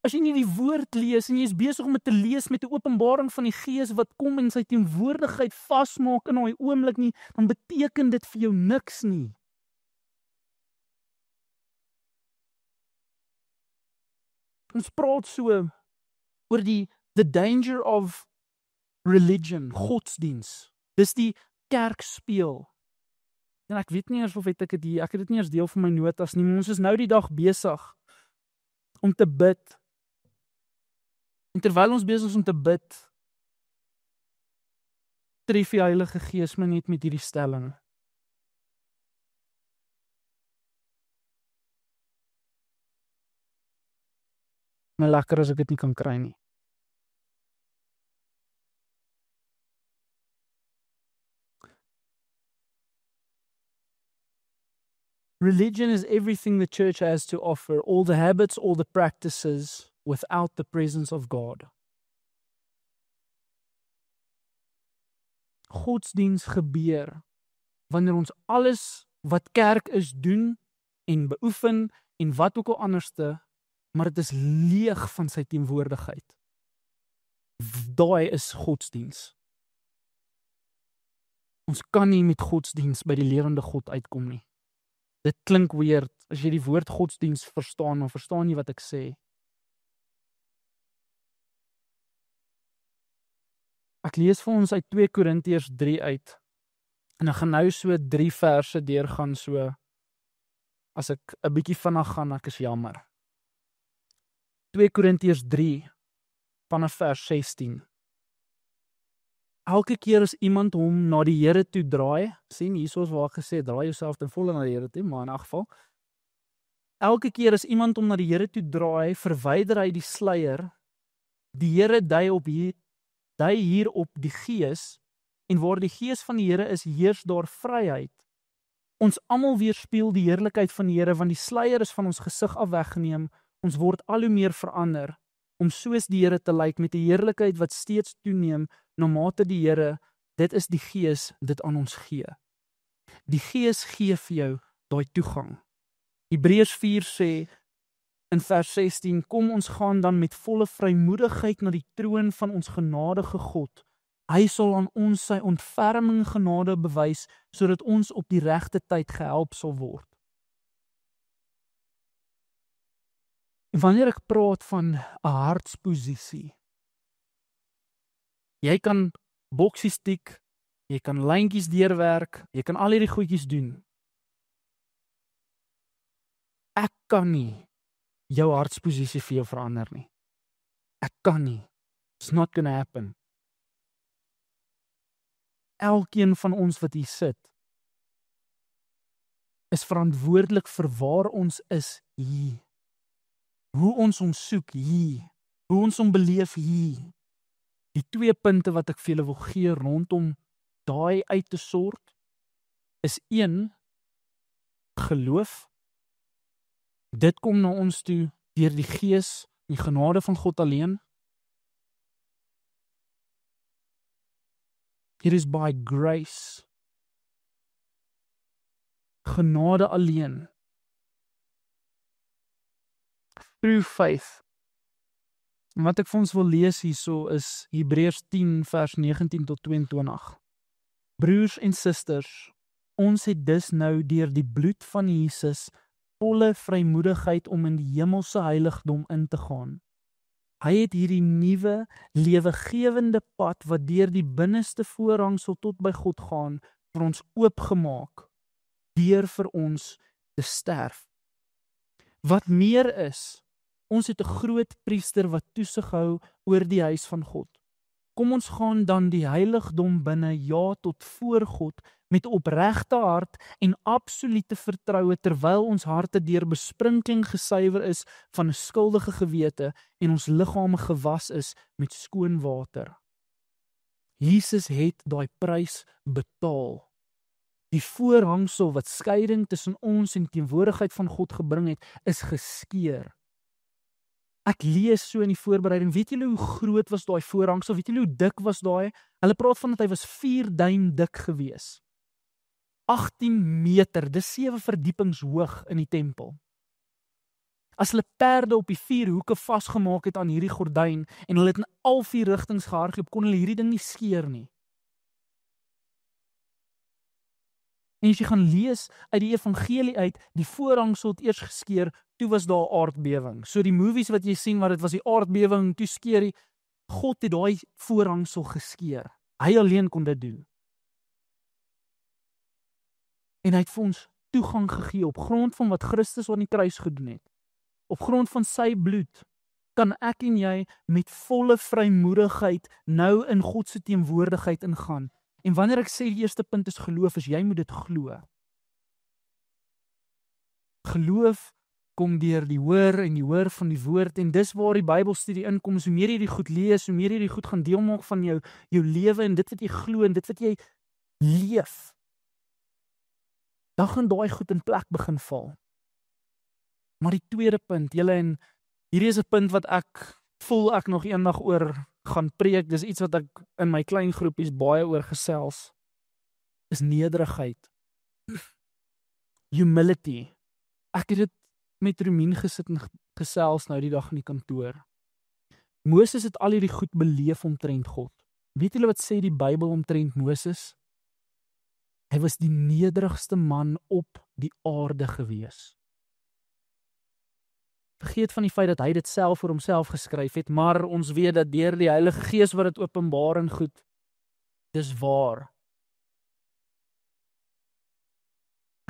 As jy nie die woord lees en jy is besig om dit te lees met 'n openbaring van die Gees wat kom en sy teenwoordigheid vasmaak in daai oomblik nie, dan beteken dit vir jou niks nie. Ons praat so oor the danger of religion, godsdiens. Dis die kerk speel. En ek weet nie eers of ek het dit nie eers deel van my notas nie, maar ons is nou die dag besig om te bid. En terwyl ons besig is om te bid, tref die Heilige Gees my net met hierdie stelling. Maar lekker as ek dit nie kan kry nie. Religion is everything the church has to offer, all the habits, all the practices, without the presence of God. Godsdiens gebeur wanneer ons alles wat kerk is doen en beoefen en wat ook al anderste, maar dit is leeg van sy teenwoordigheid. Daai is godsdiens. Ons kan nie met godsdiens by die lewende God uitkom nie. Dit klink weird, as jy die woord godsdiens verstaan, maar verstaan jy wat ek sê? Ek lees vir ons uit 2 Korintiërs 3 uit, en ek gaan nou so 3 verse deurgaan, so, as ek 'n bietjie vinnig gaan, ek is jammer. 2 Korintiërs 3, vanaf vers 16. Elke keer as iemand hom na die Here toe draai, sien hiersoos waar ek gesê, draai jouself ten volle na die Here toe, maar in 'n geval, elke keer as iemand hom na die Here toe draai, verwyder hy die sluier. Die Here dui hier op die Gees, en waar die Gees van die Here is, heers daar vryheid. Ons almal weerspieël die heerlikheid van die Here, want die sluier is van ons gesig af weggeneem, ons word al hoe meer verander, om soos die Here te lyk, met 'n heerlikheid wat steeds toeneem, na mate die Here, dit is die Gees, dit aan ons gee. Die Gees gee vir jou daai toegang. Hebreërs 4 sê, in vers 16, kom ons gaan dan met volle vrymoedigheid na die troon van ons genadige God. Hy sal aan ons sy ontferming genade bewys, sodat ons op die regte tyd gehelp sal word. En wanneer ek praat van 'n hartsposisie, jy kan boksies tik, jy kan lyntjies deurwerk, jy kan al hierdie goedjies doen. Ek kan nie jou hartsposisie vir jou verander nie. Ek kan nie. It's not gonna happen. Elkeen van ons wat hier sit, is verantwoordelik vir waar ons is hier. hoe ons hom soek hier, hoe ons hom beleef hier. Die 2 punte wat ek vir julle wil gee rondom daai uit te sort, is 1, geloof. Dit kom na ons toe deur die Gees, die genade van God alleen. It is by grace. Genade alleen. Through faith. En wat ek vir ons wil lees hierso is Hebreërs 10 vers 19 tot 22. Broers en susters, ons het dus nou deur die bloed van Jesus volle vrymoedigheid om in die hemelse heiligdom in te gaan. Hy het hierdie nuwe, lewegewende pad wat deur die binneste voorhangsel tot by God gaan, vir ons oopgemaak, deur vir ons te sterf. Wat meer is, ons het 'n groot priester wat toesig hou oor die huis van God. Kom ons gaan dan die heiligdom binne, ja, tot voor God, met 'n opregte hart en absolute vertroue, terwyl ons harte deur besprinking gesuiwer is van 'n skuldige gewete en ons liggame gewas is met skoon water. Jesus het daai prys betaal. Die voorhangsel wat skeiding tussen ons en die teenwoordigheid van God gebring het, is geskeur. Ek lees so in die voorbereiding, weet julle hoe groot was daai voorhangsel? Weet julle hoe dik was daai? Hulle praat van dat hy was 4 duim dik gewees. 18 meter, dis 7 verdiepings hoog in die tempel. As hulle perde op die 4 hoeke vasgemaak het aan hierdie gordyn en hulle het in al 4 rigtings gehardloop, kon hulle hierdie ding nie skeer nie. En as jy gaan lees uit die evangelie uit, die voorhangsel het eers geskeur, toe was daar 'n aardbewing. So die movies wat jy sien, waar dit was die aardbewing, toe skeer die, God het daai voorhangsel geskeur. Hy alleen kon dit doen. En hy het vir ons toegang gegee op grond van wat Christus aan die kruis gedoen het. Op grond van sy bloed kan ek en jy met volle vrymoedigheid nou in God se teenwoordigheid ingaan. En wanneer ek sê die eerste punt is geloof, is jy moet dit glo. Geloof kom deur die hoor en die hoor van die woord, en dis waar die Bybelstudie inkom. So meer jy die goed lees, hoe meer jy die goed gaan deel maak van jou lewe en dit wat jy glo en dit wat jy leef, dan gaan daai goed in plek begin val. Maar die tweede punt, julle, en hierdie is 'n punt wat ek voel ek nog eendag oor gaan preek, dis iets wat ek in my klein groepies baie oor gesels, is nederigheid. Humility. Ek het dit met Romien gesit en gesels nou die dag in die kantoor. Moses het al hierdie goed beleef omtrent God. Weet julle wat sê die Bybel omtrent Moses? Hy was die nederigste man op die aarde gewees. Vergeet van die feit dat hy dit self vir homself geskryf het, maar ons weet dat deur die Heilige Gees wat dit openbaar en goed, dis waar.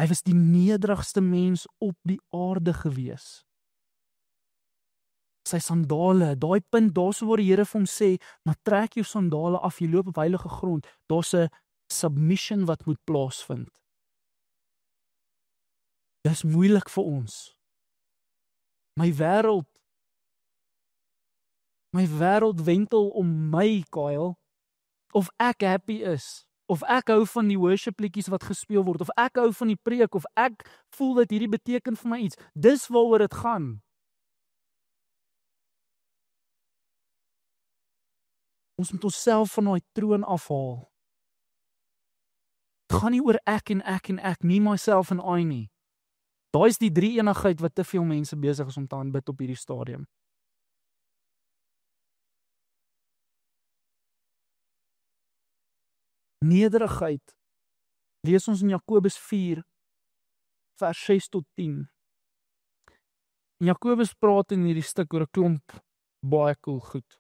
Hy was die nederigste mens op die aarde gewees. Sy sandale, daai punt, daarso waar die Here vir hom sê, maar trek jou sandale af, jy loop op heilige grond. Daar's 'n submission wat moet plaasvind. Dis moeilik vir ons. My wêreld wentel om my, Kyle, of ek happy is, of ek hou van die worship liedjies wat gespeel word, of ek hou van die preek, of ek voel dat hierdie beteken vir my iets. Dis waaroor dit gaan. Ons moet onsself van daai troon afhaal. Het gaan nie oor ek en ek en ek, me, myself en I nie. Daai is die drie eenigheid wat te veel mense besig is om te aanbid op hierdie stadium. Nederigheid. Lees ons in Jakobus 4, vers 6 tot 10. En Jakobus praat in hierdie stuk oor 'n klomp baie cool goed.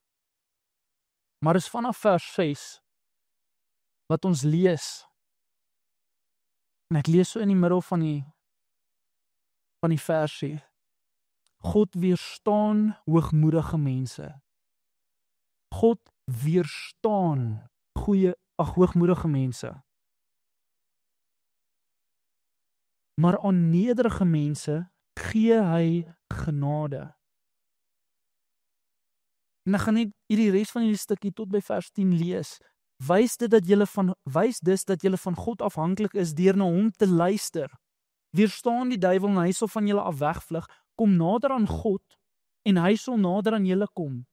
Maar is vanaf vers 6 wat ons lees. En ek lees so in die middel van die versie. God weerstaan hoogmoedige mense. God weerstaan hoogmoedige mense. Maar aan nederige mense gee hy genade. En ek gaan net hierdie res van hierdie stukkie tot by vers 10 lees. Wys dus dat julle van God afhanklik is deur na hom te luister. Weerstaan die duiwel en hy sal van julle af wegvlug. Kom nader aan God en hy sal nader aan julle kom.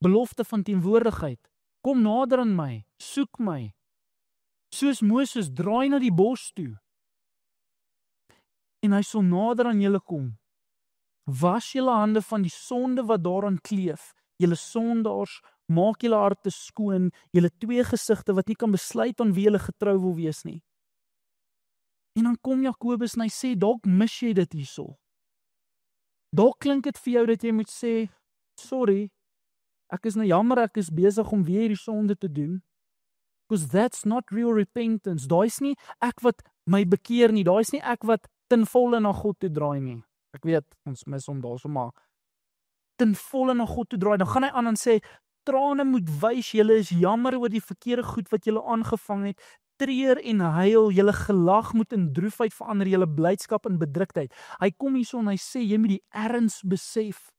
Belofte van teenwoordigheid. Kom nader aan my, soek my. Soos Moses, draai na die bos toe. En hy sal nader aan julle kom. Was julle hande van die sonde wat daaraan kleef. Julle sondaars, maak julle harte skoon, julle twee gesigte wat nie kan besluit aan wie julle getrou wil wees nie. En dan kom Jakobus en hy sê, dalk mis jy dit hierso. Dalk klink dit vir jou dat jy moet sê, sorry, ek is nou jammer, ek is besig om weer hierdie sonde te doen. Because that's not real repentance. Daai is nie ek wat my bekeer nie, daai is nie ek wat ten volle na God toe draai nie. Ek weet, ons mis hom daarso, maar ten volle na God toe draai, dan gaan hy aan en sê, trane moet wys, julle is jammer oor die verkeerde goed wat julle aangevang het, treur en huil, julle gelag moet in droefheid verander, julle blydskap in bedruktheid. Hy kom hierso en hy sê, jy moet die erns besef.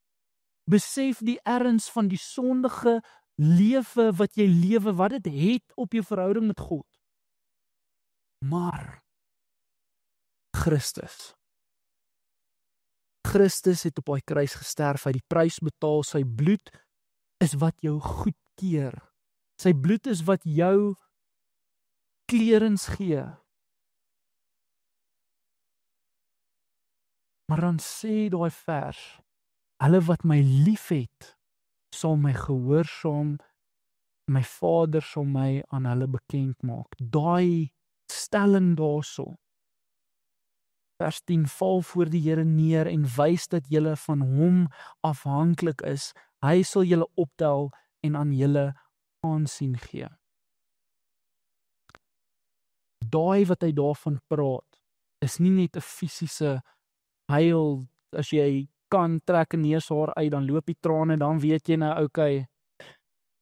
Besef die erns van die sondige lewe wat jy lewe, wat dit het op jou verhouding met God. Maar Christus het op daai kruis gesterf, hy het die prys betaal, sy bloed is wat jou goedkeur. Sy bloed is wat jou kleerens gee. Maar dan sê daai vers, hulle wat my liefhet, sal my gehoorsaam, my Vader sal my aan hulle bekend maak. Daai stelling daarso. Vers 10, val voor die Here neer en wys dat julle van hom afhanklik is. Hy sal julle optel en aan julle aansien gee. Daai wat hy daarvan praat, is nie net 'n fisiese huil, as jy kan trek 'n neushaar uit, dan loop die trane, dan weet jy nou, okay,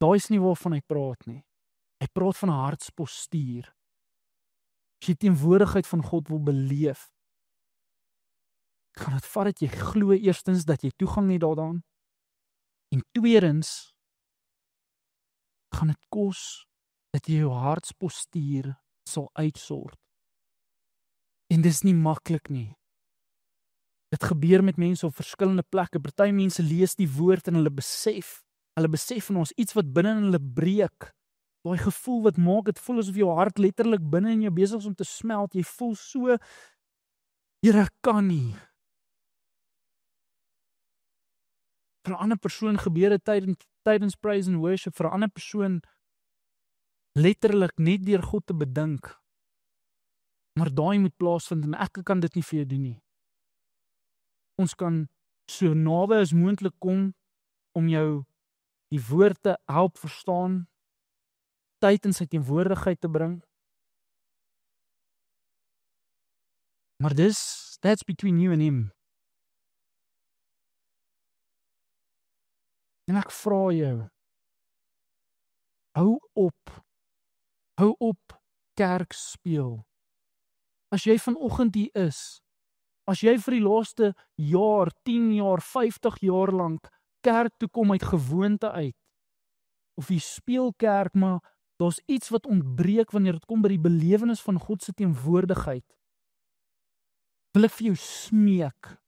daai is nie waarvan hy praat nie. Hy praat van 'n hartspostuur. As jy die teenwoordigheid van God wil beleef, gaan dit vat dat jy glo eerstens dat jy toegang het daaraan, en tweedens gaan dit kos dat jy jou hartspostuur sal uitsort. En dis nie maklik nie. Dit gebeur met mense op verskillende plekke. Party mense lees die woord en hulle besef van ons iets wat binne in hulle breek. Daai gevoel wat maak dit voel asof jou hart letterlik binne in jou besig is om te smelt. Jy voel so, Here, ek kan nie. Vir 'n ander persoon gebeur dit tydens praise and worship, vir 'n ander persoon letterlik net deur God te bedink. Maar daai moet plaasvind en ek kan dit nie vir jou doen nie. Ons kan so naby as moontlik kom om jou die woord te help verstaan, tyd in sy teenwoordigheid te bring. Maar that's between you and him. En ek vra jou, hou op kerk speel. As jy vanoggend hier is, as jy vir die laaste jaar, 10 jaar, 50 jaar lank kerk toe kom uit gewoonte uit, of jy speel kerk, maar daar's iets wat ontbreek wanneer dit kom by die belewenis van God se teenwoordigheid, wil ek vir jou smeek,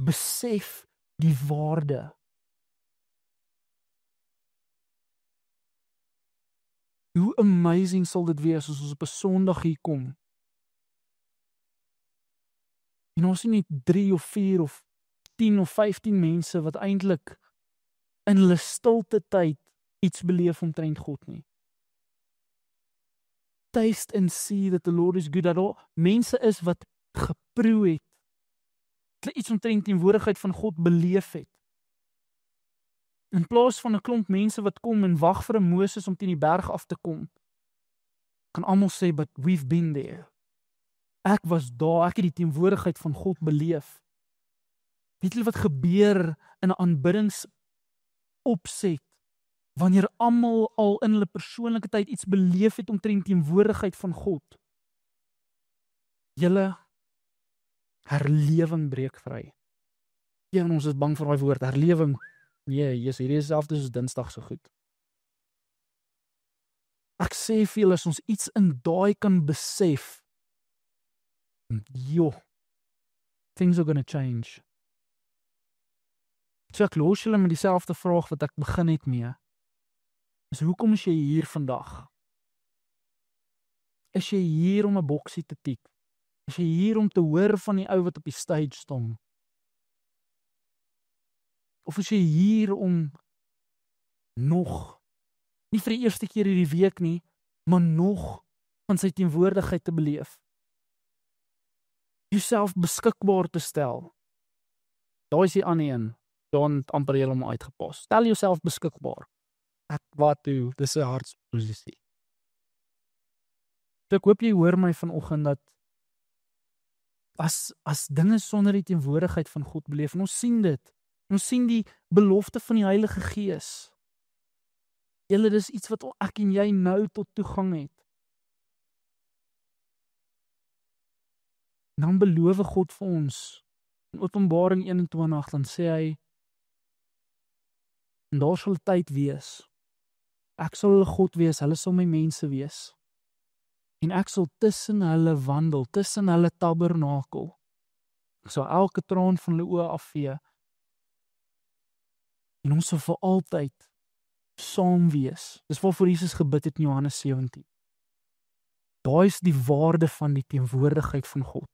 besef die waarde. Hoe amazing sal dit wees as ons op 'n Sondag hier kom. En ons sien nie 3 of 4 of 10 of 15 mense wat eintlik in hulle stilte tyd iets beleef omtrent God nie. Taste and see that the Lord is good. Dat al mense is wat geproe het, hulle iets omtrent die teenwoordigheid van God beleef het. In plaas van 'n klomp mense wat kom en wag vir 'n Moses om teen die berg af te kom, kan almal sê, but we've been there. Ek was daar, ek het die teenwoordigheid van God beleef. Weet julle wat gebeur in 'n aanbiddingsopset, wanneer almal al in hulle persoonlike tyd iets beleef het omtrent die teenwoordigheid van God? Julle herlewing breek vry. Ja, en ons is bang vir daai woord, herlewing. Ja, yes, hierdie is selfs soos Dinsdag so goed. Ek sê vir julle, as ons iets in daai kan besef, joh, things are gonna change. So ek los julle met dieselfde vraag wat ek begin het mee. Is hoekom is jy hier vandag? Is jy hier om 'n boksie te tik? Is jy hier om te hoor van die ou wat op die stage staan? Of is jy hier om nog, nie vir die eerste keer hierdie week nie, maar nog van sy teenwoordigheid te beleef? Jouself beskikbaar te stel. Daai is die ander een. Dan amper heeltemal uitgepas. Stel jouself beskikbaar. Ek wat toe, dis 'n hartsposisie. So ek hoop jy hoor my vanoggend dat as dinge sonder die teenwoordigheid van God beleef, en ons sien dit. Ons sien die belofte van die Heilige Gees. Julle, dis iets wat ek en jy nou tot toegang het. En dan beloof God vir ons in Openbaring 21, dan sê hy, en daar sal tyd wees. Ek sal hulle God wees, hulle sal my mense wees. En ek sal tussen hulle wandel, tussen hulle tabernakel. Ek sal elke traan van hulle oë afvee. En ons sal vir altyd saam wees. Dis waarvoor Jesus gebid het in Johannes 17. Daai is die waarde van die teenwoordigheid van God.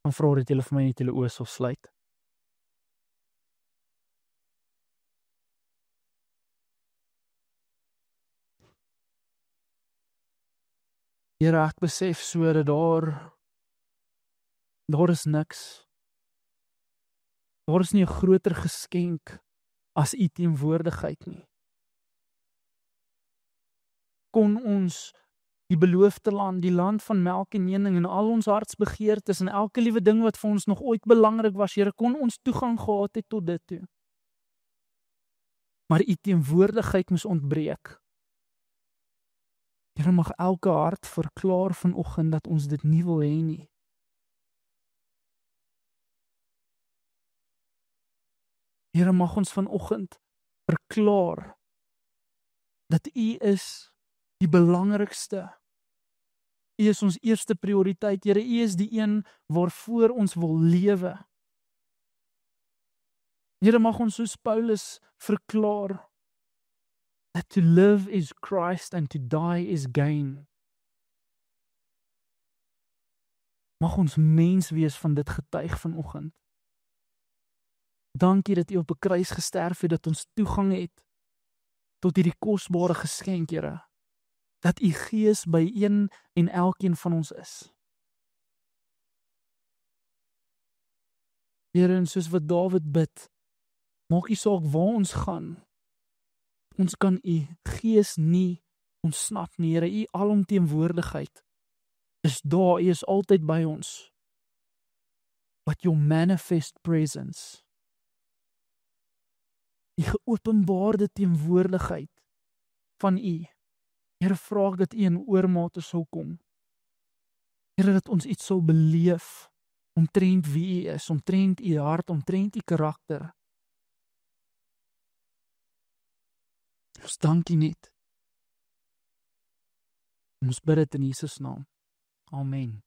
Dan vra dat julle vir my net julle oë sal sluit. Here, ek besef so dat daar is niks. Daar is nie 'n groter geskenk as u teenwoordigheid nie. Kon ons die beloofde land, die land van melk en honing en al ons hartsbegeertes en elke liewe ding wat vir ons nog ooit belangrik was, Here, kon ons toegang gehad het tot dit toe. Maar u teenwoordigheid moes ontbreek. Here, mag elke hart verklaar vanoggend dat ons dit nie wil hê nie. Here, mag ons vanoggend verklaar dat u is die belangrikste. U is ons eerste prioriteit, Here, u is die een waarvoor ons wil lewe. Here, mag ons soos Paulus verklaar that to live is Christ and to die is gain. Mag ons mens wees van dit getuig vanoggend. Dankie dat u op 'n kruis gesterf het, dat ons toegang het tot hierdie kosbare geskenk, Here. Dat u Gees by een en elkeen van ons is. Here, en soos wat Dawid bid, maak nie saak waar ons gaan. Ons kan u Gees nie ontsnap nie, Here. U alomteenwoordigheid is daar, u is altyd by ons. But your manifest presence, die geopenbaarde teenwoordigheid van u, Here, vra ek dat u in oormate sal kom. Here, dat ons iets sal beleef omtrent wie u is, omtrent u hart, omtrent u karakter. Ons dank u net. Ons bid dit in Jesus naam. Amen.